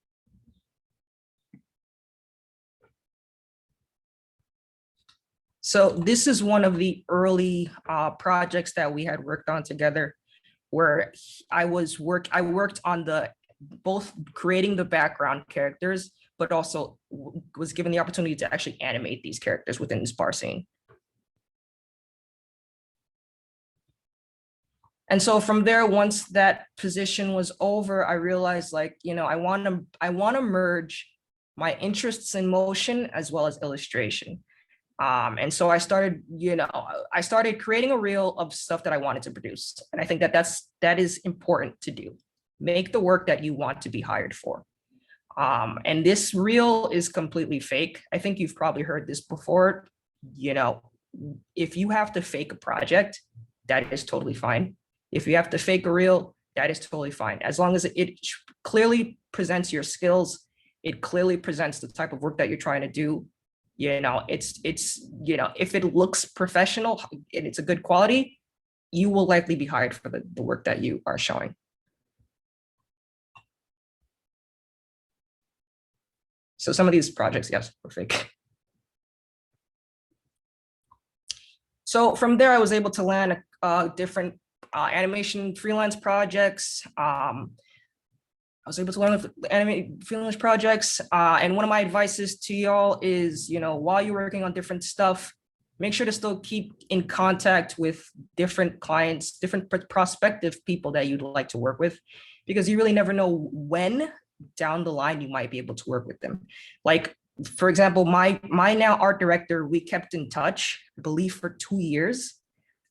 So this is one of the early projects that we had worked on together, where I worked on both creating the background characters, but also was given the opportunity to actually animate these characters within this bar scene. And so from there, once that position was over, I realized, like, I want to merge my interests in motion as well as illustration. And so I started creating a reel of stuff that I wanted to produce. And I think that is important to do. Make the work that you want to be hired for. And this reel is completely fake. I think you've probably heard this before. If you have to fake a project, that is totally fine. If you have to fake a reel, that is totally fine. As long as it clearly presents your skills, it clearly presents the type of work that you're trying to do. If it looks professional and it's a good quality, you will likely be hired for the work that you are showing. So some of these projects, yes, were fake. So from there, I was able to land different animation freelance projects. I was able to learn animate freelance projects. And one of my advices to y'all is, while you're working on different stuff, make sure to still keep in contact with different clients, different prospective people that you'd like to work with, because you really never know when down the line you might be able to work with them. Like, for example, my now art director, we kept in touch, I believe, for 2 years.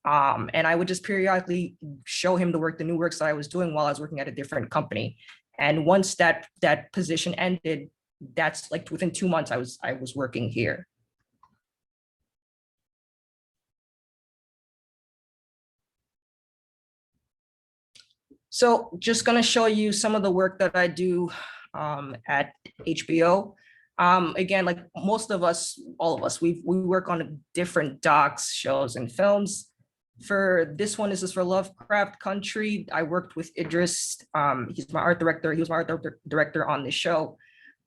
And I would just periodically show him the new works that I was doing while I was working at a different company. And once that position ended, that's like within 2 months, I was working here. So just gonna show you some of the work that I do at HBO. Again, like most of us, all of us, we work on different docs, shows, and films. For this one, this is for Lovecraft Country. I worked with Idris. He's my art director. He was my art director on the show.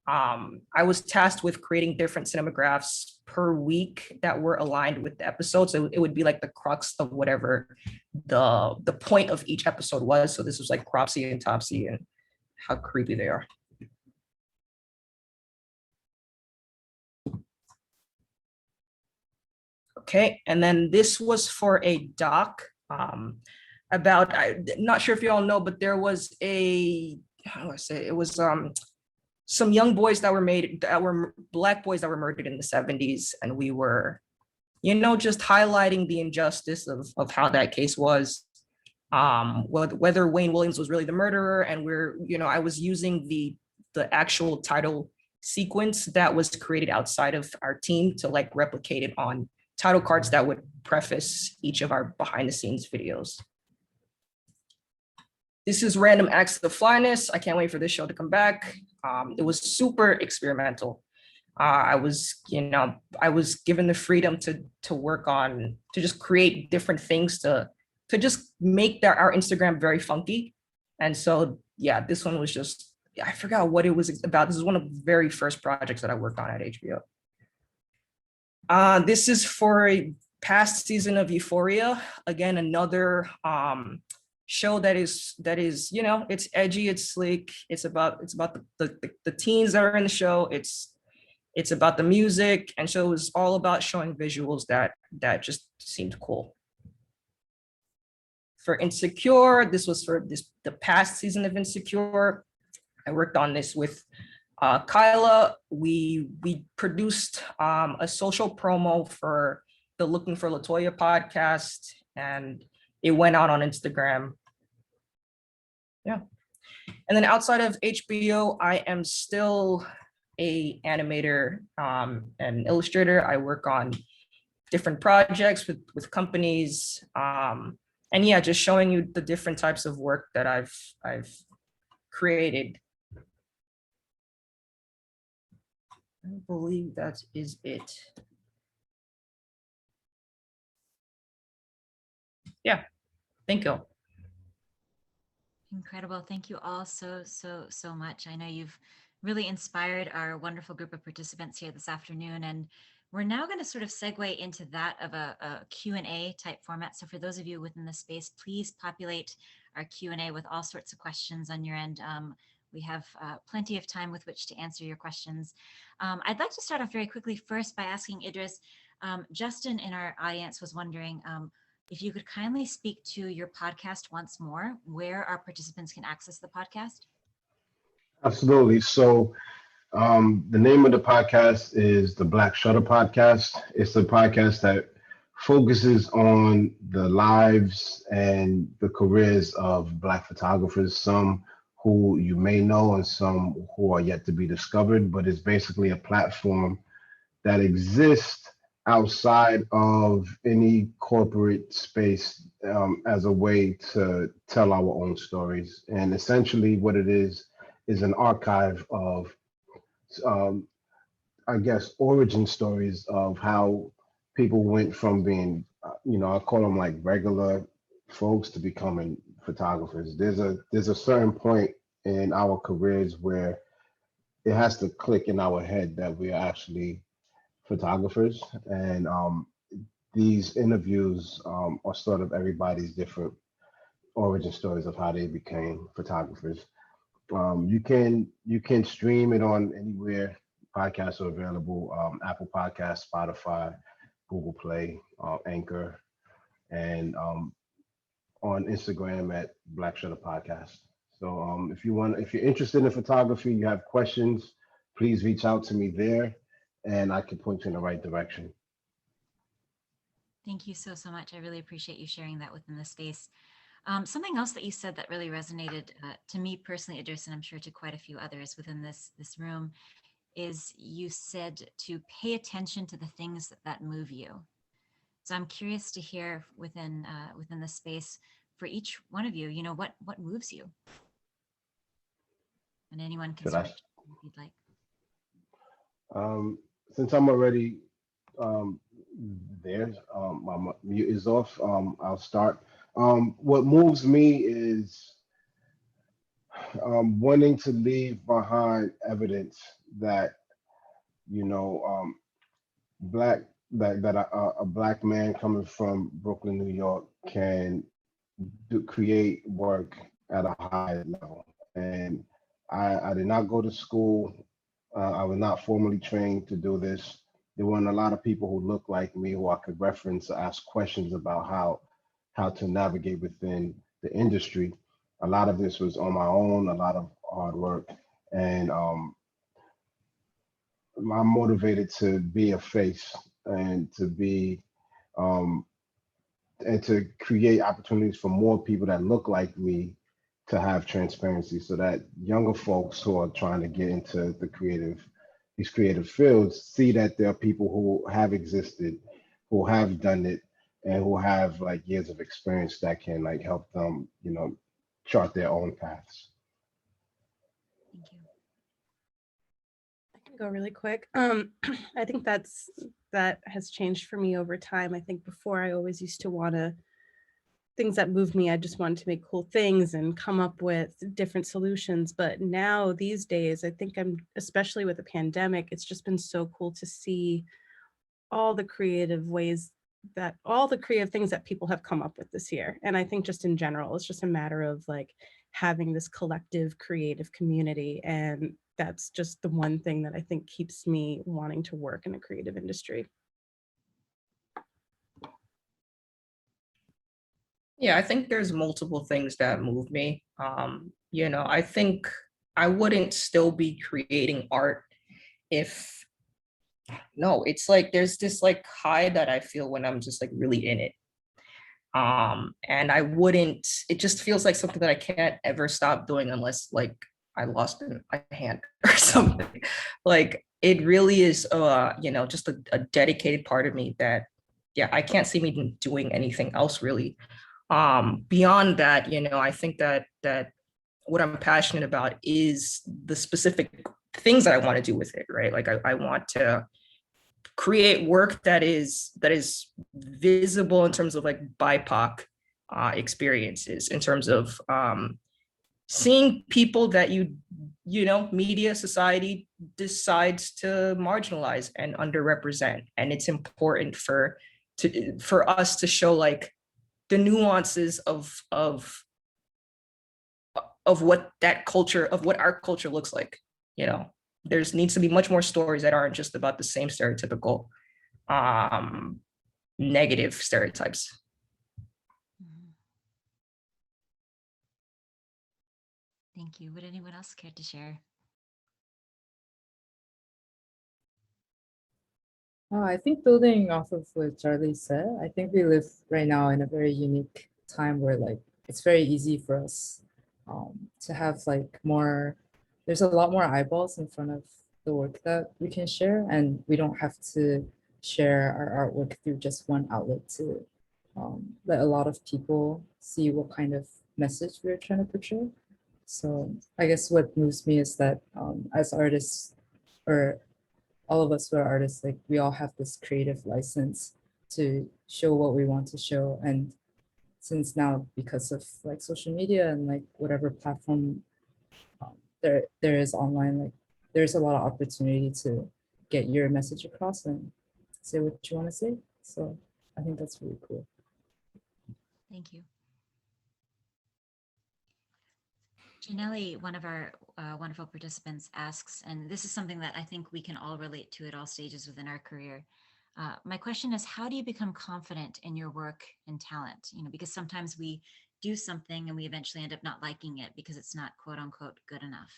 I was tasked with creating different cinemagraphs per week that were aligned with the episode. So it would be like the crux of whatever the point of each episode was. So this was like Cropsy and Topsy and how creepy they are. Okay, and then this was for a doc about, I'm not sure if you all know, but there was how do I say, it was some young boys that were Black boys that were murdered in the 70s. And we were, just highlighting the injustice of how that case was, whether Wayne Williams was really the murderer. And I was using the actual title sequence that was created outside of our team to like replicate it on title cards that would preface each of our behind the scenes videos. This is Random Acts of Flyness. I can't wait for this show to come back. It was super experimental. I was given the freedom to work on, to just create different things to just make our Instagram very funky. And so, yeah, this one was just, I forgot what it was about. This is one of the very first projects that I worked on at HBO. This is for a past season of Euphoria. Again, another show that is it's edgy, it's sleek. It's about the teens that are in the show. It's about the music, and so it was all about showing visuals that just seemed cool. For Insecure, this was for the past season of Insecure. I worked on this with Kyla. We produced a social promo for the Looking for Latoya podcast, and it went out on Instagram. Yeah. And then outside of HBO, I am still a animator and illustrator. I work on different projects with companies. And yeah, just showing you the different types of work that I've created. I believe that is it. Yeah, thank you. Incredible. Thank you all so much. I know you've really inspired our wonderful group of participants here this afternoon. And we're now going to sort of segue into that of a Q&A type format. So for those of you within the space, please populate our Q&A with all sorts of questions on your end. We have plenty of time with which to answer your questions. I'd like to start off very quickly first by asking Idris. Justin in our audience was wondering, if you could kindly speak to your podcast once more, where our participants can access the podcast. Absolutely. So the name of the podcast is the Black Shutter Podcast. It's a podcast that focuses on the lives and the careers of Black photographers, some who you may know and some who are yet to be discovered, but it's basically a platform that exists outside of any corporate space as a way to tell our own stories. And essentially what it is an archive of, I guess, origin stories of how people went from being, I call them like regular folks to becoming photographers. There's a certain point in our careers where it has to click in our head that we are actually photographers, and these interviews are sort of everybody's different origin stories of how they became photographers. You can stream it on anywhere podcasts are available: Apple Podcasts, Spotify, Google Play, Anchor, and on Instagram at Black Shutter Podcast. So if you're interested in photography, you have questions, please reach out to me there, and I can point you in the right direction. Thank you so much. I really appreciate you sharing that within the space. Something else that you said that really resonated to me personally, Idris, and I'm sure to quite a few others within this room, is you said to pay attention to the things that move you. So I'm curious to hear within the space for each one of you, what moves you? And anyone can start if you'd like. Since I'm already there, my mute is off. I'll start. What moves me is wanting to leave behind evidence that black that a black man coming from Brooklyn, New York, can create work at a high level. And I did not go to school. I was not formally trained to do this. There weren't a lot of people who looked like me who I could reference or ask questions about how to navigate within the industry. A lot of this was on my own, a lot of hard work, and I'm motivated to be a face and to be and to create opportunities for more people that look like me to have transparency, so that younger folks who are trying to get into these creative fields see that there are people who have existed, who have done it, and who have like years of experience that can like help them, chart their own paths. Thank you. I can go really quick. I think that has changed for me over time. I think before I always used to want to, things that moved me, I just wanted to make cool things and come up with different solutions. But now these days, I think especially with the pandemic, it's just been so cool to see all the creative things that people have come up with this year. And I think just in general, it's just a matter of like having this collective creative community. And that's just the one thing that I think keeps me wanting to work in a creative industry. Yeah, I think there's multiple things that move me. I think I wouldn't still be creating art if, no, it's like there's this like high that I feel when I'm just like really in it. And I wouldn't, it just feels like something that I can't ever stop doing unless like I lost a hand or something. Like it really is, just a dedicated part of me that, yeah, I can't see me doing anything else really. Beyond that, I think that what I'm passionate about is the specific things that I want to do with it, right? Like I want to create work that is visible in terms of like BIPOC experiences, in terms of seeing people that media society decides to marginalize and underrepresent, and it's important for us to show like the nuances of what that culture, of what our culture looks like. There's needs to be much more stories that aren't just about the same stereotypical negative stereotypes. Thank you. Would anyone else care to share? I think building off of what Charlie said, I think we live right now in a very unique time where like it's very easy for us to have like more, there's a lot more eyeballs in front of the work that we can share, and we don't have to share our artwork through just one outlet to let a lot of people see what kind of message we're trying to portray. So I guess what moves me is that as artists, or all of us who are artists, like we all have this creative license to show what we want to show. And since now, because of like social media and like whatever platform there is online, like there's a lot of opportunity to get your message across and say what you want to say. So I think that's really cool. Thank you. Janelle, one of our wonderful participants, asks, and this is something that I think we can all relate to at all stages within our career. My question is, how do you become confident in your work and talent? Because sometimes we do something and we eventually end up not liking it because it's not quote unquote good enough.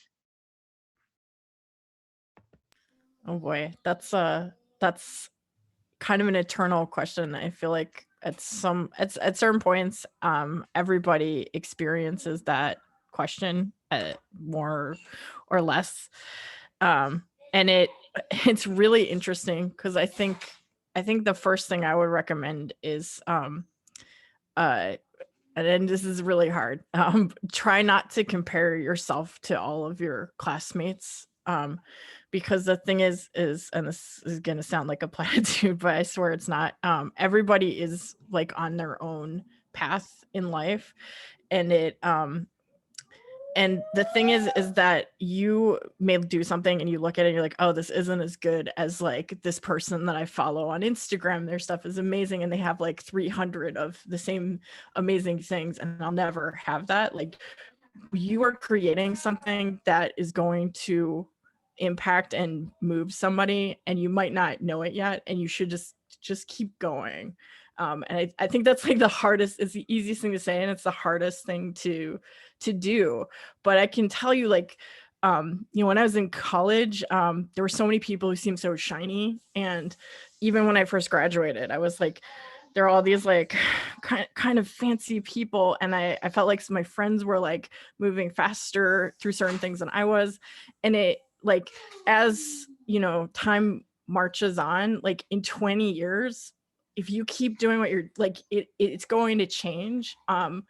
Oh boy, that's kind of an eternal question. I feel like at certain points, everybody experiences that question more or less, and it's really interesting because I think the first thing I would recommend is and this is really hard. Try not to compare yourself to all of your classmates. Because the thing is, and this is going to sound like a platitude, but I swear it's not. Everybody is like on their own path in life. And and the thing is that you may do something and you look at it and you're like, oh, this isn't as good as like this person that I follow on Instagram. Their stuff is amazing and they have like 300 of the same amazing things, and I'll never have that. Like, you are creating something that is going to impact and move somebody, and you might not know it yet, and you should just keep going. And I think that's like the hardest, it's the easiest thing to say, and it's the hardest thing to do. But I can tell you, like, when I was in college, there were so many people who seemed so shiny. And even when I first graduated, I was like, there are all these like kind of fancy people. And I felt like my friends were like moving faster through certain things than I was. And it like, as time marches on, like in 20 years, if you keep doing what you're like, it's going to change. And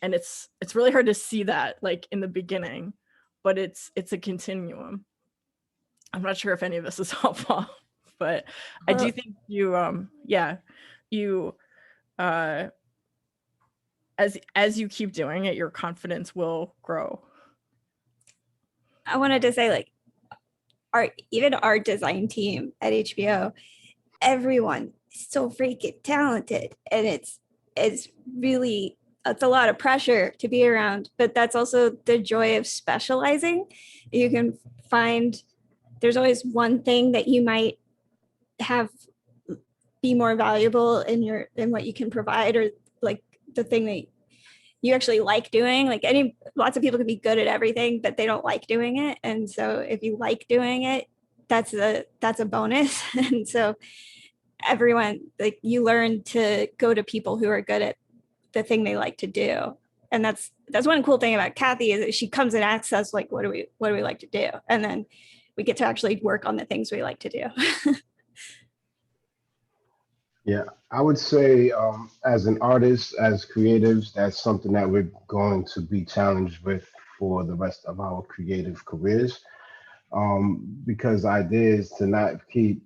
it's really hard to see that like in the beginning, but it's a continuum. I'm not sure if any of this is helpful, but I do think you as you keep doing it, your confidence will grow. I wanted to say, like, even our design team at HBO, everyone is so freaking talented, and it's a lot of pressure to be around, but that's also the joy of specializing. You can find there's always one thing that you might have be more valuable in what you can provide, or like the thing that you actually like doing. Like lots of people can be good at everything, but they don't like doing it. And so if you like doing it, that's a bonus. And so everyone, like, you learn to go to people who are good at the thing they like to do. And that's one cool thing about Kathy, is that she comes and asks us, like, what do we like to do? And then we get to actually work on the things we like to do. Yeah, I would say as an artist, as creatives, that's something that we're going to be challenged with for the rest of our creative careers. Because the idea is to not keep,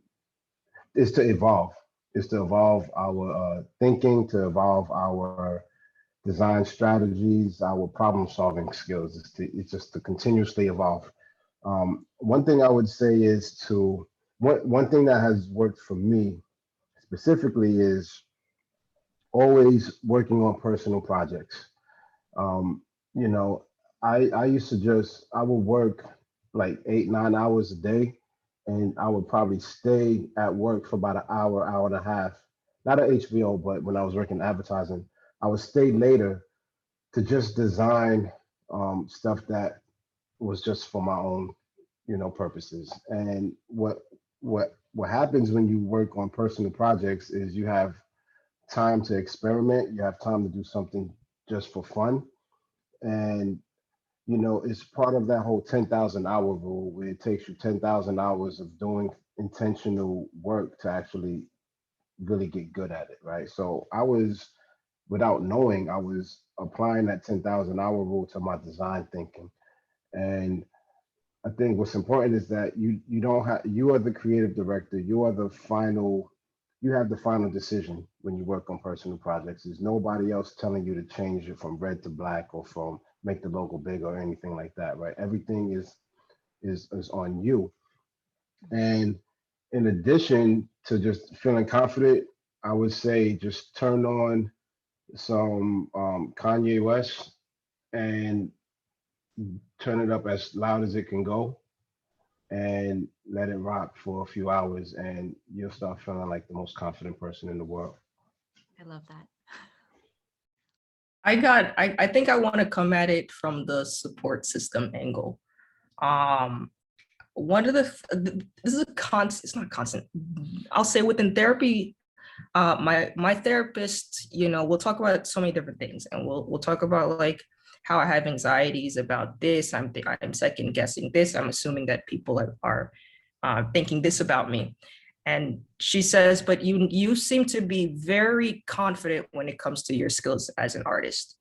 is to evolve, our thinking, to evolve our design strategies, our problem solving skills. It's just to continuously evolve. One thing I would say is one thing that has worked for me specifically is always working on personal projects. Um, you know, I used to I would work like 8, 9 hours a day, and I would probably stay at work for about an hour, hour and a half. Not at HBO, but when I was working advertising, I would stay later to just design stuff that was just for my own, purposes. And what happens when you work on personal projects is you have time to experiment, you have time to do something just for fun. And it's part of that whole 10,000 hour rule, where it takes you 10,000 hours of doing intentional work to actually really get good at it, right? So without knowing, I was applying that 10,000 hour rule to my design thinking. And I think what's important is that you don't have you are the creative director. You have the final decision when you work on personal projects. There's nobody else telling you to change it from red to black, or from make the logo bigger or anything like that, right? Everything is on you. And in addition to just feeling confident, I would say just turn on some Kanye West and turn it up as loud as it can go, and let it rock for a few hours, and you'll start feeling like the most confident person in the world. I love that. I think I want to come at it from the support system angle. One of this is a constant, it's not constant. I'll say within therapy, my therapist, we'll talk about so many different things, and we'll talk about like how I have anxieties about this. I'm second guessing this. I'm assuming that people are thinking this about me. And she says, but you seem to be very confident when it comes to your skills as an artist.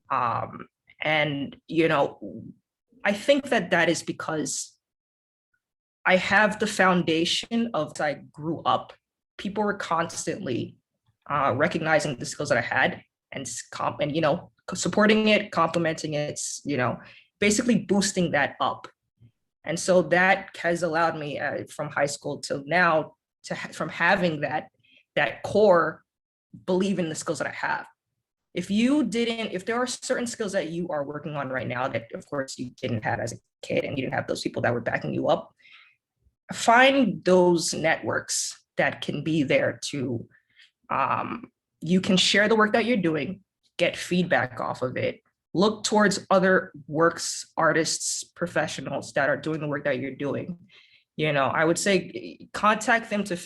And I think that is because I have the foundation of, as I grew up, people were constantly recognizing the skills that I had, and supporting it, complimenting it, basically boosting that up. And so that has allowed me from high school till now from having that core believe in the skills that I have. If there are certain skills that you are working on right now that of course you didn't have as a kid, and you didn't have those people that were backing you up, find those networks that can be there to, you can share the work that you're doing, get feedback off of it, look towards other works, artists, professionals that are doing the work that you're doing. I would say contact them to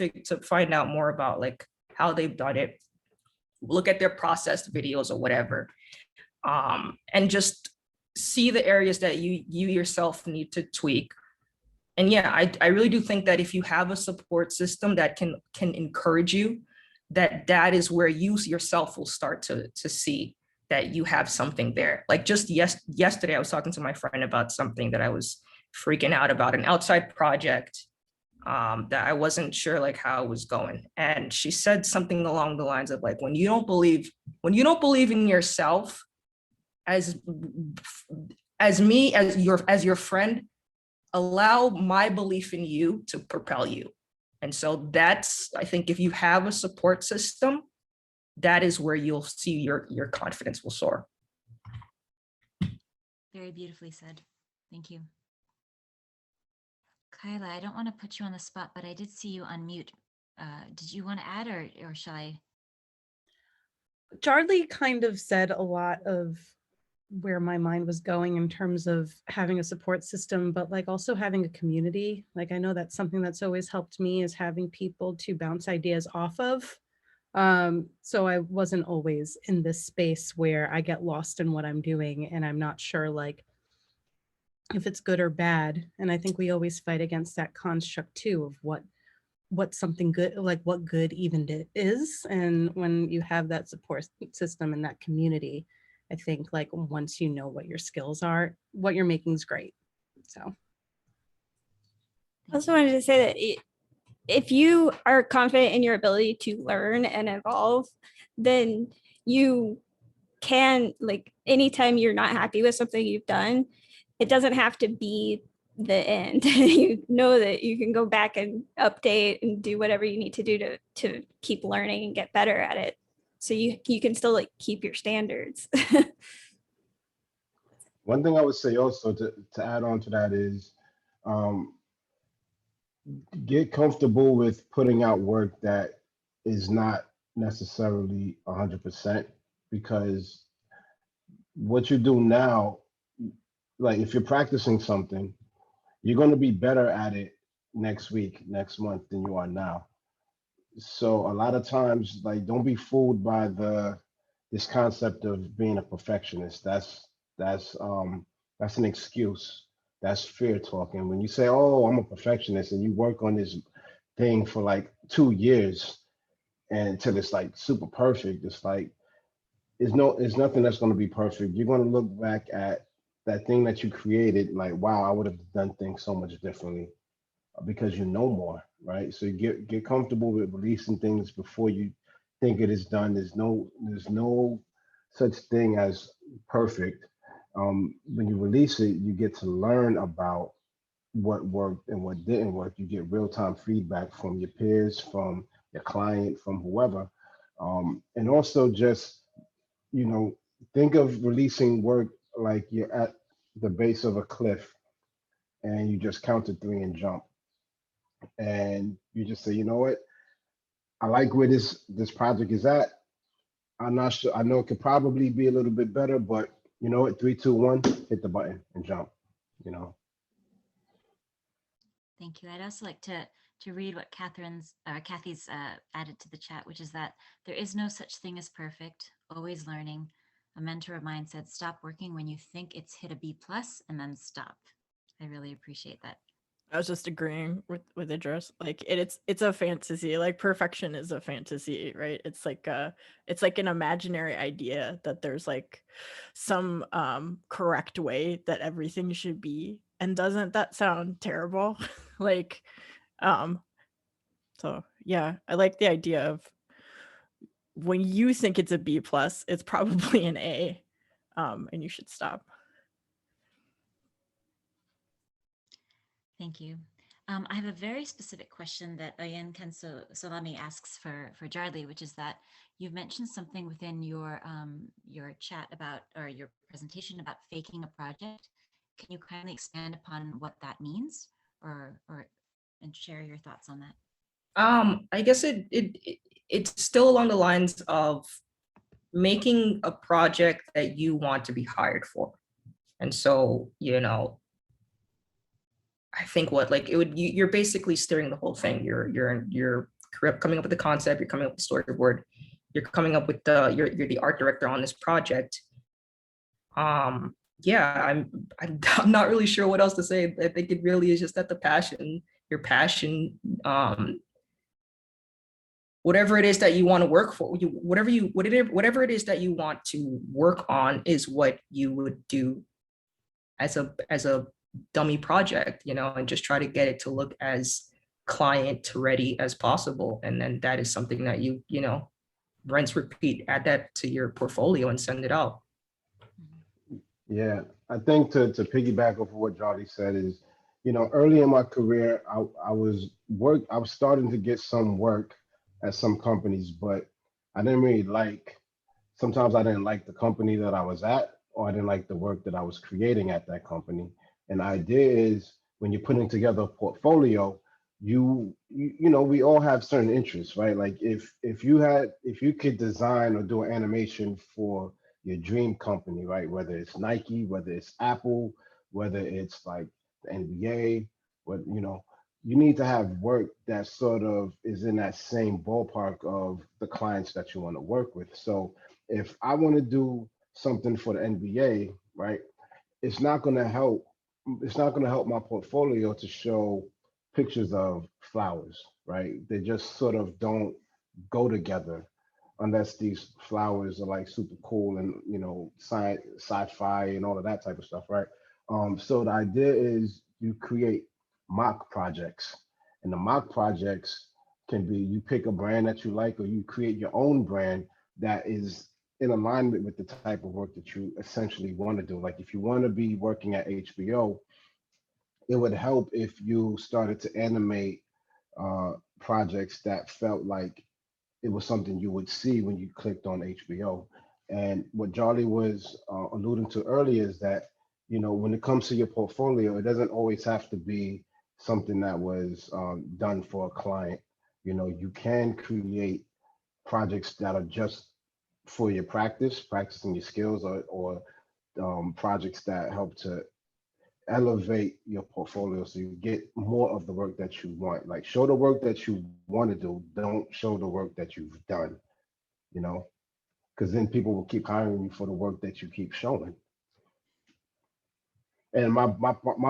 find out more about like how they've done it, look at their processed videos or whatever, and just see the areas that you yourself need to tweak. And yeah, I really do think that if you have a support system that can encourage you, that is where you yourself will start to see that you have something there. Like just yesterday, I was talking to my friend about something that I was freaking out about, an outside project that I wasn't sure like how it was going. And she said something along the lines of like, when you don't believe in yourself, as your friend, allow my belief in you to propel you. And so I think if you have a support system, that is where you'll see your confidence will soar. Very beautifully said. Thank you. Kyla, I don't want to put you on the spot, but I did see you unmute. Did you want to add, or shall I? Charlie kind of said a lot of where my mind was going in terms of having a support system, but like also having a community. Like I know that's something that's always helped me, is having people to bounce ideas off of. So I wasn't always in this space where I get lost in what I'm doing and I'm not sure like if it's good or bad. And I think we always fight against that construct too of what's something good, like what good even is. And when you have that support system and that community, I think like once you know what your skills are, what you're making is great. So I also wanted to say that if you are confident in your ability to learn and evolve, then you can, like, anytime you're not happy with something you've done, it doesn't have to be the end. You know that you can go back and update and do whatever you need to do to keep learning and get better at it. So you can still like keep your standards. One thing I would say also to add on to that is um, get comfortable with putting out work that is not necessarily 100%, because what you do now, like if you're practicing something, you're going to be better at it next week, next month than you are now. So a lot of times, like, don't be fooled by this concept of being a perfectionist. That's an excuse. That's fear talking. When you say, "Oh, I'm a perfectionist," and you work on this thing for like 2 years and until it's like super perfect, it's like there's nothing that's going to be perfect. You're going to look back at that thing that you created, like, wow, I would have done things so much differently because you know more, right? So get comfortable with releasing things before you think it is done. There's no such thing as perfect. When you release it, you get to learn about what worked and what didn't work. You get real time feedback from your peers, from your client, from whoever, and also just you know think of releasing work like you're at the base of a cliff and you just count to three and jump, and you just say, you know what, I like where this project is at. I'm not sure. I know it could probably be a little bit better, but you know what? 3, 2, 1, hit the button and jump. You know. Thank you. I'd also like to read what Kathy's added to the chat, which is that there is no such thing as perfect. Always learning. A mentor of mine said, "Stop working when you think it's hit a B plus, and then stop." I really appreciate that. I was just agreeing with Idris. Like it's a fantasy. Like perfection is a fantasy, right? It's like an imaginary idea that there's like some correct way that everything should be. And doesn't that sound terrible? Like so yeah, I like the idea of when you think it's a B plus, it's probably an A. And you should stop. Thank you. I have a very specific question that Ayan Kenso Salami asks for Jarly, which is that you've mentioned something within your chat about, or your presentation about, faking a project. Can you kindly expand upon what that means, or and share your thoughts on that? I guess it's still along the lines of making a project that you want to be hired for. And so, I think you're basically steering the whole thing. You're coming up with the concept, you're coming up with the storyboard, you're coming up with you're the art director on this project. Yeah, I'm not really sure what else to say. I think it really is just that your passion, whatever it is that you want to work for, whatever it is that you want to work on is what you would do as a dummy project, and just try to get it to look as client ready as possible. And then that is something that you rinse, repeat, add that to your portfolio and send it out. Yeah, I think to piggyback off of what Charlie said is, early in my career, I was starting to get some work at some companies, but I didn't really sometimes I didn't like the company that I was at, or I didn't like the work that I was creating at that company. And the idea is when you're putting together a portfolio, we all have certain interests, right? Like if you could design or do an animation for your dream company, right? Whether it's Nike, whether it's Apple, whether it's like the NBA, you need to have work that sort of is in that same ballpark of the clients that you want to work with. So if I want to do something for the NBA, right, it's not going to help. It's not going to help my portfolio to show pictures of flowers, right? They just sort of don't go together unless these flowers are like super cool and sci-fi and all of that type of stuff, right? So the idea is you create mock projects, and the mock projects can be you pick a brand that you like, or you create your own brand that is in alignment with the type of work that you essentially want to do. Like if you want to be working at HBO, it would help if you started to animate projects that felt like it was something you would see when you clicked on HBO. And what Charlie was alluding to earlier is that, when it comes to your portfolio, it doesn't always have to be something that was done for a client. You can create projects that are just for your practicing your skills, or projects that help to elevate your portfolio so you get more of the work that you want. Like show the work that you want to do, don't show the work that you've done, you know, because then people will keep hiring you for the work that you keep showing. And my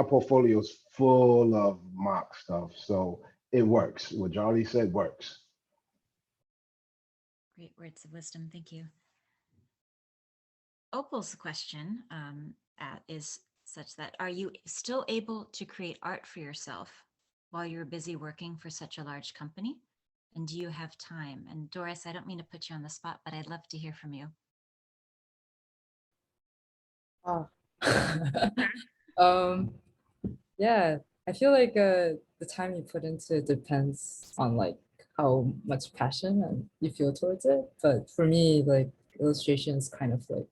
portfolio is full of mock stuff, so it works. What Charlie said works. Great words of wisdom. Thank you. Opal's question is such that, are you still able to create art for yourself while you're busy working for such a large company? And do you have time? And Doris, I don't mean to put you on the spot, but I'd love to hear from you. Oh. Yeah, I feel like the time you put into it depends on like how much passion and you feel towards it. But for me, like illustration is kind of like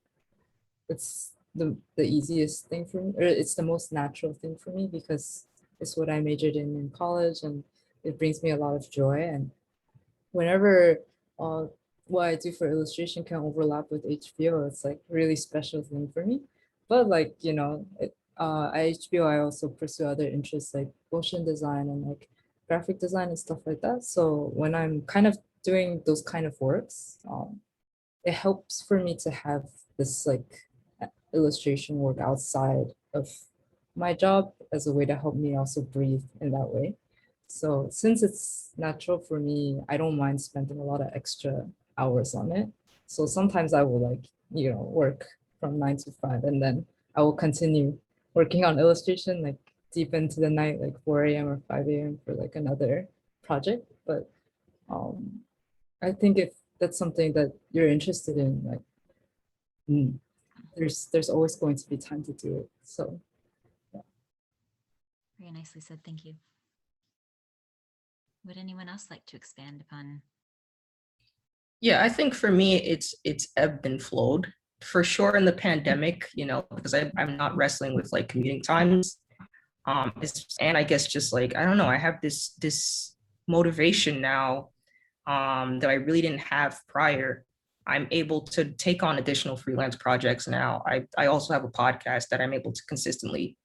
it's the easiest thing for me, or it's the most natural thing for me because it's what I majored in college, and it brings me a lot of joy. And whenever what I do for illustration can overlap with HBO, it's like really special thing for me. But like, at HBO, I also pursue other interests like motion design and like graphic design and stuff like that. So when I'm kind of doing those kind of works, it helps for me to have this like illustration work outside of my job as a way to help me also breathe in that way. So since it's natural for me, I don't mind spending a lot of extra hours on it. So sometimes I will like, work from 9 to 5, and then I will continue working on illustration like deep into the night, like 4 a.m. or 5 a.m. for like another project. But I think if that's something that you're interested in, like there's always going to be time to do it. So yeah. Very nicely said. Thank you. Would anyone else like to expand upon? Yeah, I think for me, it's ebbed and flowed for sure in the pandemic, because I'm not wrestling with like commuting times. And I guess just like, I don't know, I have this motivation now that I really didn't have prior. I'm able to take on additional freelance projects now. I also have a podcast that I'm able to consistently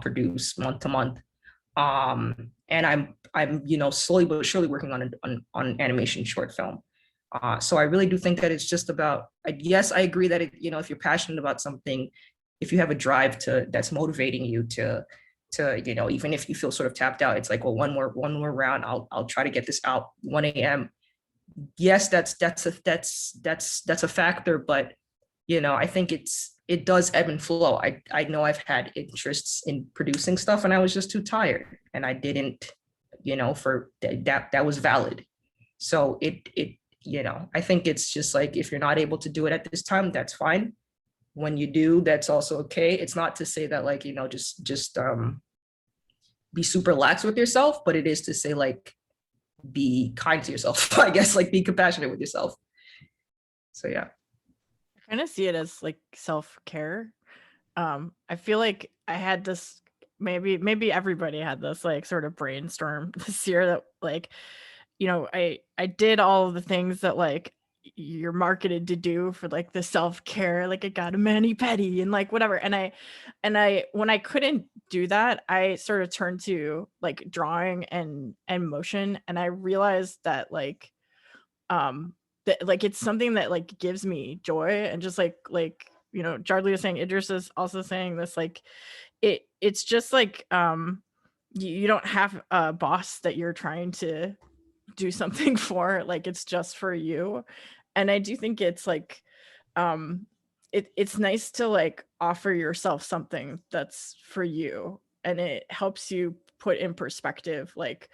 produce month to month. And I'm slowly but surely working on animation short film. So I really do think that it's just about, yes, I agree that if you're passionate about something, if you have a drive that's motivating you to even if you feel sort of tapped out, it's like, well, one more round, I'll try to get this out 1 a.m. Yes, that's a factor, but I think it does ebb and flow. I know I've had interests in producing stuff and I was just too tired and I didn't, for that was valid. So I think it's just like, if you're not able to do it at this time, that's fine. When you do, that's also okay. It's not to say that like, just be super lax with yourself, but it is to say like, be kind to yourself, I guess, like be compassionate with yourself. So yeah. I kind of see it as like self-care. I feel like I had this, maybe everybody had this like sort of brainstorm this year that like, I did all of the things that like, you're marketed to do for like the self-care, like I got a mani-pedi and like whatever. And I when I couldn't do that, I sort of turned to like drawing and motion, and I realized that like that like it's something that like gives me joy. And just like you know, Charlie was saying, Idris is also saying this, like it's just like you don't have a boss that you're trying to do something for, like it's just for you. And I do think it's like it's nice to like offer yourself something that's for you, and it helps you put in perspective like,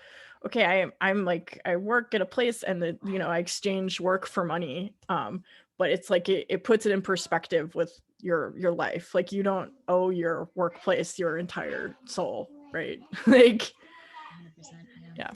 okay, I'm like I work at a place and the, you know, I exchange work for money, but it's like it puts it in perspective with your life. Like you don't owe your workplace your entire soul, right? Like 100%, yeah.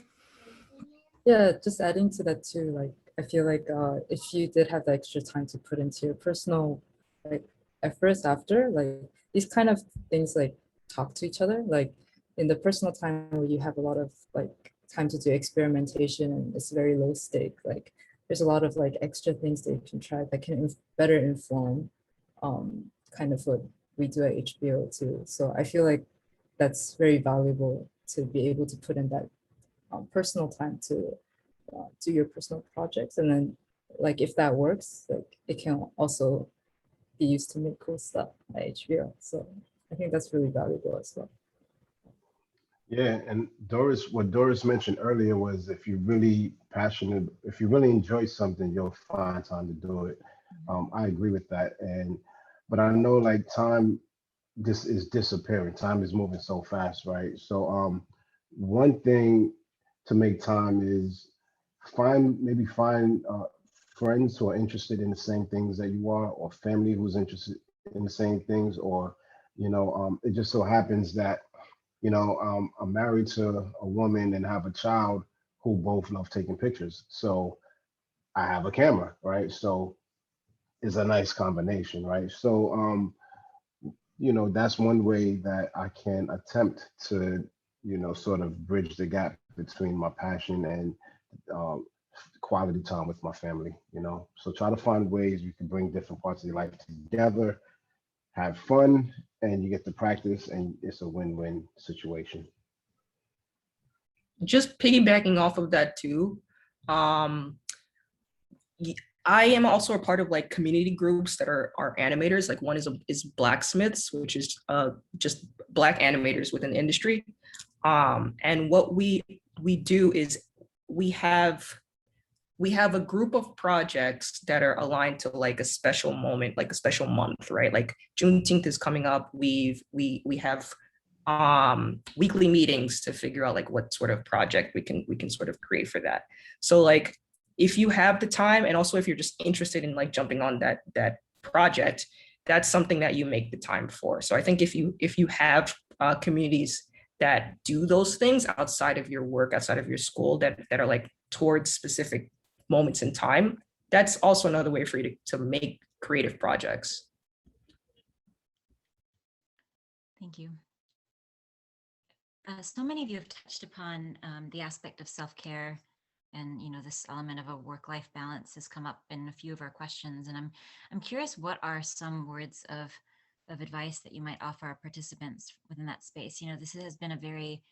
Yeah, just adding to that too, like I feel like if you did have the extra time to put into your personal like efforts after, like these kind of things like talk to each other. Like in the personal time where you have a lot of like time to do experimentation and it's very low stake, like there's a lot of like extra things that you can try that can better inform kind of what we do at HBO too. So I feel like that's very valuable to be able to put in that personal time to do your personal projects. And then like if that works, like it can also be used to make cool stuff at HBO. So I think that's really valuable as well. Yeah, and what Doris mentioned earlier was if you're really passionate, if you really enjoy something, you'll find time to do it. I agree with that. But I know like time this is disappearing. Time is moving so fast, right? So one thing to make time is find friends who are interested in the same things that you are, or family who's interested in the same things, or it just so happens that I'm married to a woman and have a child who both love taking pictures. So I have a camera, right? So it's a nice combination, right? So that's one way that I can attempt to, sort of bridge the gap between my passion and um, quality time with my family. So try to find ways you can bring different parts of your life together, have fun, and you get to practice, and it's a win-win situation. Just piggybacking off of that too, um, I am also a part of like community groups that are animators. Like one is Blacksmiths, which is just Black animators within the industry. And what we do is we have a group of projects that are aligned to like a special moment, like a special month, right? Like Juneteenth is coming up. We have weekly meetings to figure out like what sort of project we can sort of create for that. So like if you have the time, and also if you're just interested in like jumping on that project, that's something that you make the time for. So I think if you have communities that do those things outside of your work, outside of your school, that are like towards specific moments in time, that's also another way for you to make creative projects. Thank you. So many of you have touched upon the aspect of self-care, and this element of a work-life balance has come up in a few of our questions. And I'm curious, what are some words of advice that you might offer our participants within that space? This has been a very,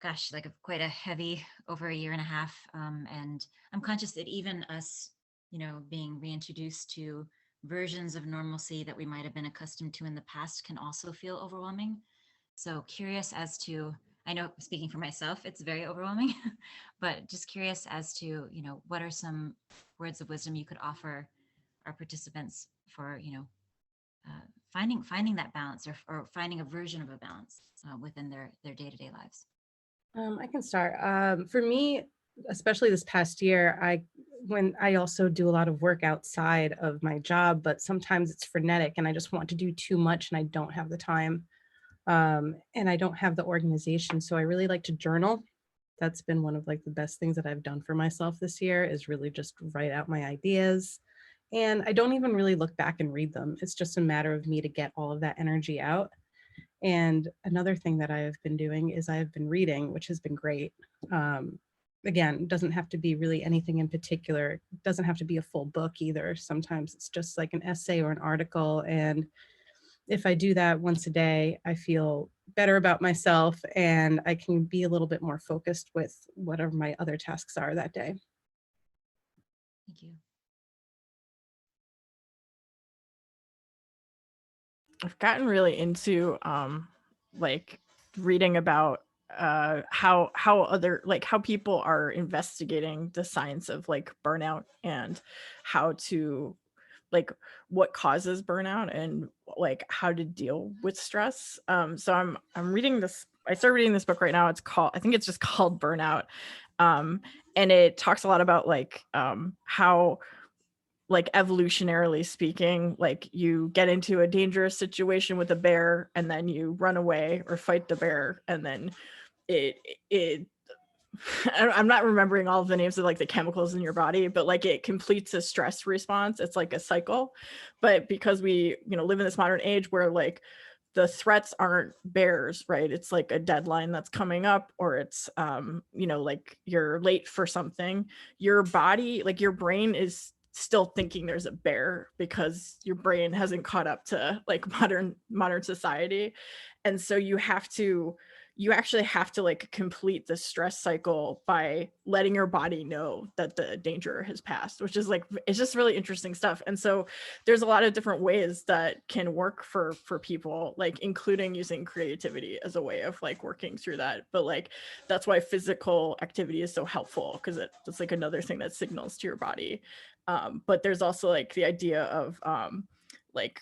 gosh, like quite a heavy over a year and a half. And I'm conscious that even us, being reintroduced to versions of normalcy that we might have been accustomed to in the past can also feel overwhelming. So curious as to, I know speaking for myself, it's very overwhelming, but just curious as to, what are some words of wisdom you could offer our participants for, finding that balance, or finding a version of a balance within their day-to-day lives. I can start. For me, especially this past year, when I also do a lot of work outside of my job, but sometimes it's frenetic and I just want to do too much and I don't have the time. And I don't have the organization. So I really like to journal. That's been one of like the best things that I've done for myself this year, is really just write out my ideas. And I don't even really look back and read them. It's just a matter of me to get all of that energy out. And another thing that I have been doing is I have been reading, which has been great. again, it doesn't have to be really anything in particular. It doesn't have to be a full book either. Sometimes it's just like an essay or an article. And if I do that once a day, I feel better about myself and I can be a little bit more focused with whatever my other tasks are that day. Thank you. I've gotten really into like reading about how other, like how people are investigating the science of like burnout and how to, like, what causes burnout and like how to deal with stress. So I'm reading this, I started reading this book right now. It's called, I think it's just called Burnout. And it talks a lot about like how, like, evolutionarily speaking, like you get into a dangerous situation with a bear and then you run away or fight the bear, and then it I'm not remembering all of the names of like the chemicals in your body, but like it completes a stress response. It's like a cycle. But because we, you know, live in this modern age where like the threats aren't bears, right? It's like a deadline that's coming up, or it's you know, like you're late for something. Your body, like your brain is still thinking there's a bear because your brain hasn't caught up to like modern society. And so you actually have to like complete the stress cycle by letting your body know that the danger has passed, which is like, it's just really interesting stuff. And so there's a lot of different ways that can work for people, like including using creativity as a way of like working through that. But like, that's why physical activity is so helpful, because it's like another thing that signals to your body. But there's also like the idea of like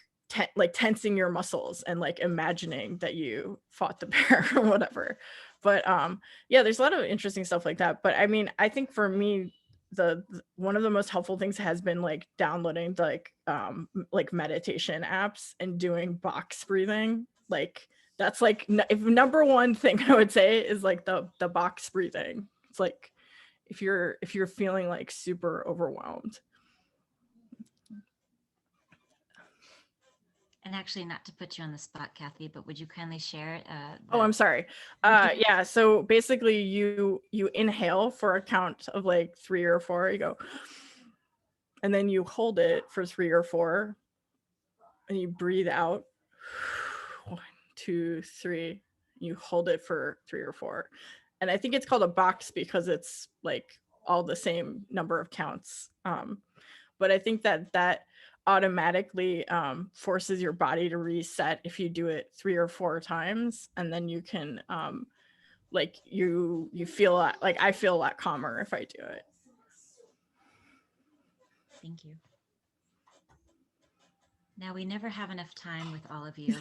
tensing your muscles and like imagining that you fought the bear or whatever. But yeah, there's a lot of interesting stuff like that. But I mean, I think for me, the one of the most helpful things has been like downloading like meditation apps and doing box breathing. Like that's like if number one thing I would say is like the box breathing. It's like if you're feeling like super overwhelmed. And actually, not to put you on the spot, Kathy, but would you kindly share? Oh, I'm sorry. Yeah. So basically, you inhale for a count of like 3 or 4. You go, and then you hold it for 3 or 4, and you breathe out. 1, 2, 3. You hold it for 3 or 4, and I think it's called a box because it's like all the same number of counts. But I think that automatically forces your body to reset if you do it 3 or 4 times, and then you can like you feel like I feel a lot calmer if I do it. Thank you. Now, we never have enough time with all of you.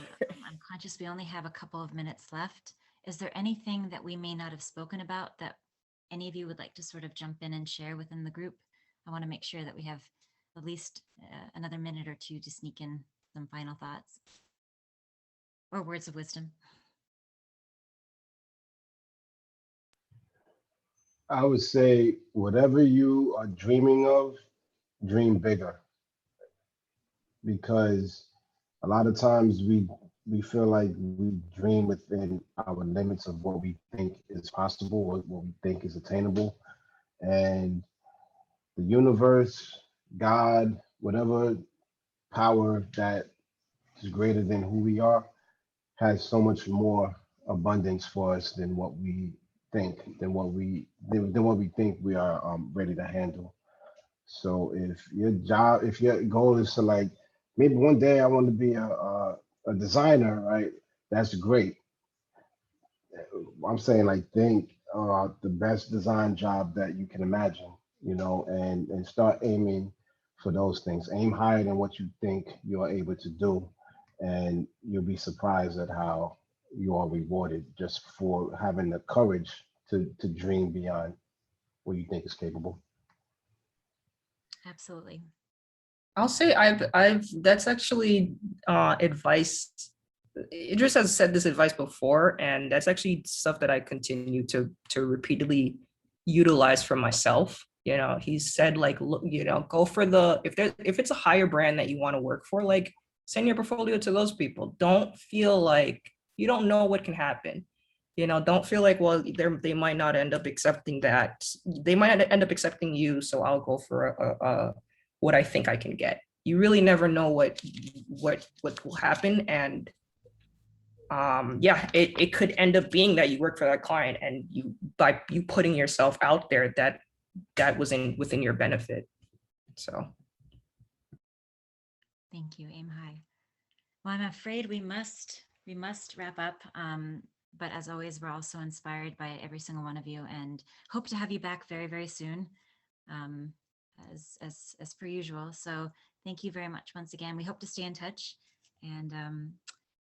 I'm conscious we only have a couple of minutes left. Is there anything that we may not have spoken about that any of you would like to sort of jump in and share within the group? I want to make sure that we have at least another minute or two to sneak in some final thoughts or words of wisdom. I would say whatever you are dreaming of, dream bigger. Because a lot of times we feel like we dream within our limits of what we think is possible, what we think is attainable. And the universe, God, whatever power that is greater than who we are, has so much more abundance for us than what we think, than what we think we are ready to handle. So if your goal is to like, maybe one day I want to be a designer, right? That's great. I'm saying like think the best design job that you can imagine, you know, and start aiming for those things. Aim higher than what you think you are able to do, and you'll be surprised at how you are rewarded just for having the courage to dream beyond what you think is capable. Absolutely. I'll say I've that's actually advice. Idris has said this advice before, and that's actually stuff that I continue to repeatedly utilize for myself. You know, he said like, look, you know, go for if it's a higher brand that you want to work for, like send your portfolio to those people. Don't feel like you don't know what can happen. Don't feel like, well, they might not end up accepting that. They might end up accepting you, so I'll go for what I think I can get. You really never know what will happen, and yeah, it could end up being that you work for that client, and by you putting yourself out there, that was within your benefit. So Thank you, aim high. Well, I'm afraid we must wrap up. But as always, we're also inspired by every single one of you, and hope to have you back very, very soon, as per usual. So thank you very much once again. We hope to stay in touch and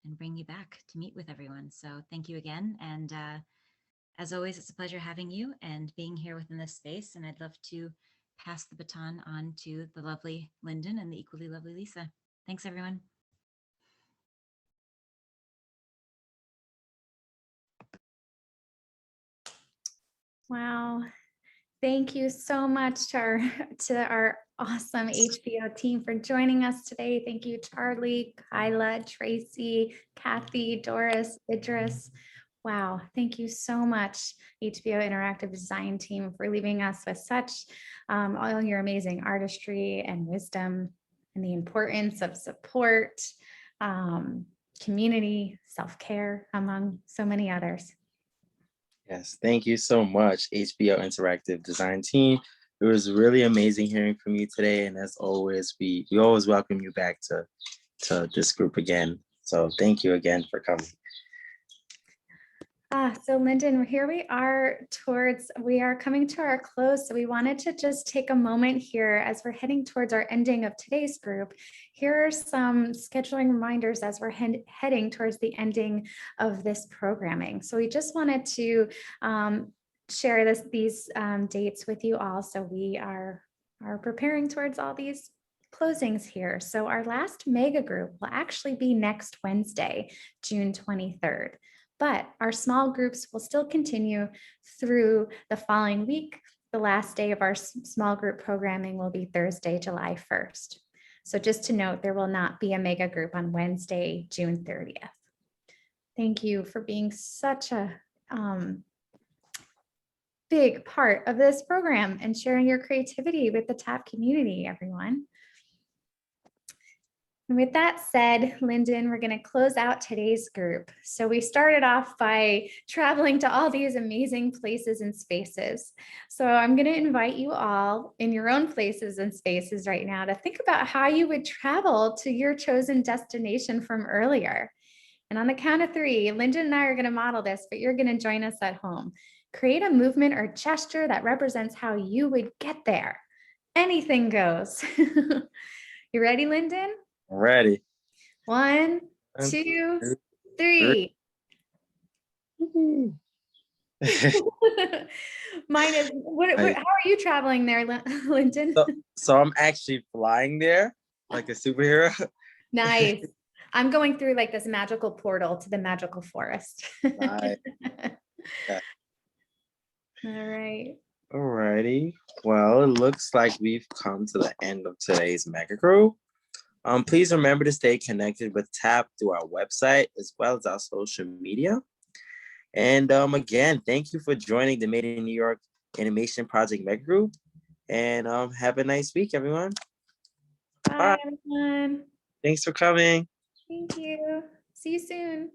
bring you back to meet with everyone. So thank you again. And as always, it's a pleasure having you and being here within this space. And I'd love to pass the baton on to the lovely Lyndon and the equally lovely Lisa. Thanks, everyone. Wow. Thank you so much to our awesome HBO team for joining us today. Thank you, Charlie, Kyla, Tracy, Kathy, Doris, Idris. Wow, thank you so much, HBO Interactive Design team, for leaving us with such all your amazing artistry and wisdom, and the importance of support, community, self-care, among so many others. Yes, thank you so much, HBO Interactive Design team. It was really amazing hearing from you today. And as always, we always welcome you back to this group again. So thank you again for coming. So Lyndon, here we are coming to our close. So we wanted to just take a moment here as we're heading towards our ending of today's group. Here are some scheduling reminders as we're heading towards the ending of this programming. So we just wanted to share these dates with you all. So we are preparing towards all these closings here. So our last mega group will actually be next Wednesday, June 23rd. But our small groups will still continue through the following week. The last day of our small group programming will be Thursday, July 1st. So just to note, there will not be a mega group on Wednesday, June 30th. Thank you for being such a big part of this program and sharing your creativity with the TAP community, everyone. And with that said, Lyndon, we're going to close out today's group. So we started off by traveling to all these amazing places and spaces. So I'm going to invite you all in your own places and spaces right now to think about how you would travel to your chosen destination from earlier. And on the count of 3, Lyndon and I are going to model this, but you're going to join us at home. Create a movement or gesture that represents how you would get there. Anything goes. You ready, Lyndon? Ready. 1, 2, 3. Mine is, how are you traveling there, Lyndon? So I'm actually flying there like a superhero. Nice. I'm going through like this magical portal to the magical forest. Nice. Yeah. All right. Alrighty. Well, it looks like we've come to the end of today's mega group. Please remember to stay connected with TAP through our website as well as our social media. And again, thank you for joining the Made in New York Animation Project Mega Group. And have a nice week, everyone. Bye, everyone. Thanks for coming. Thank you. See you soon.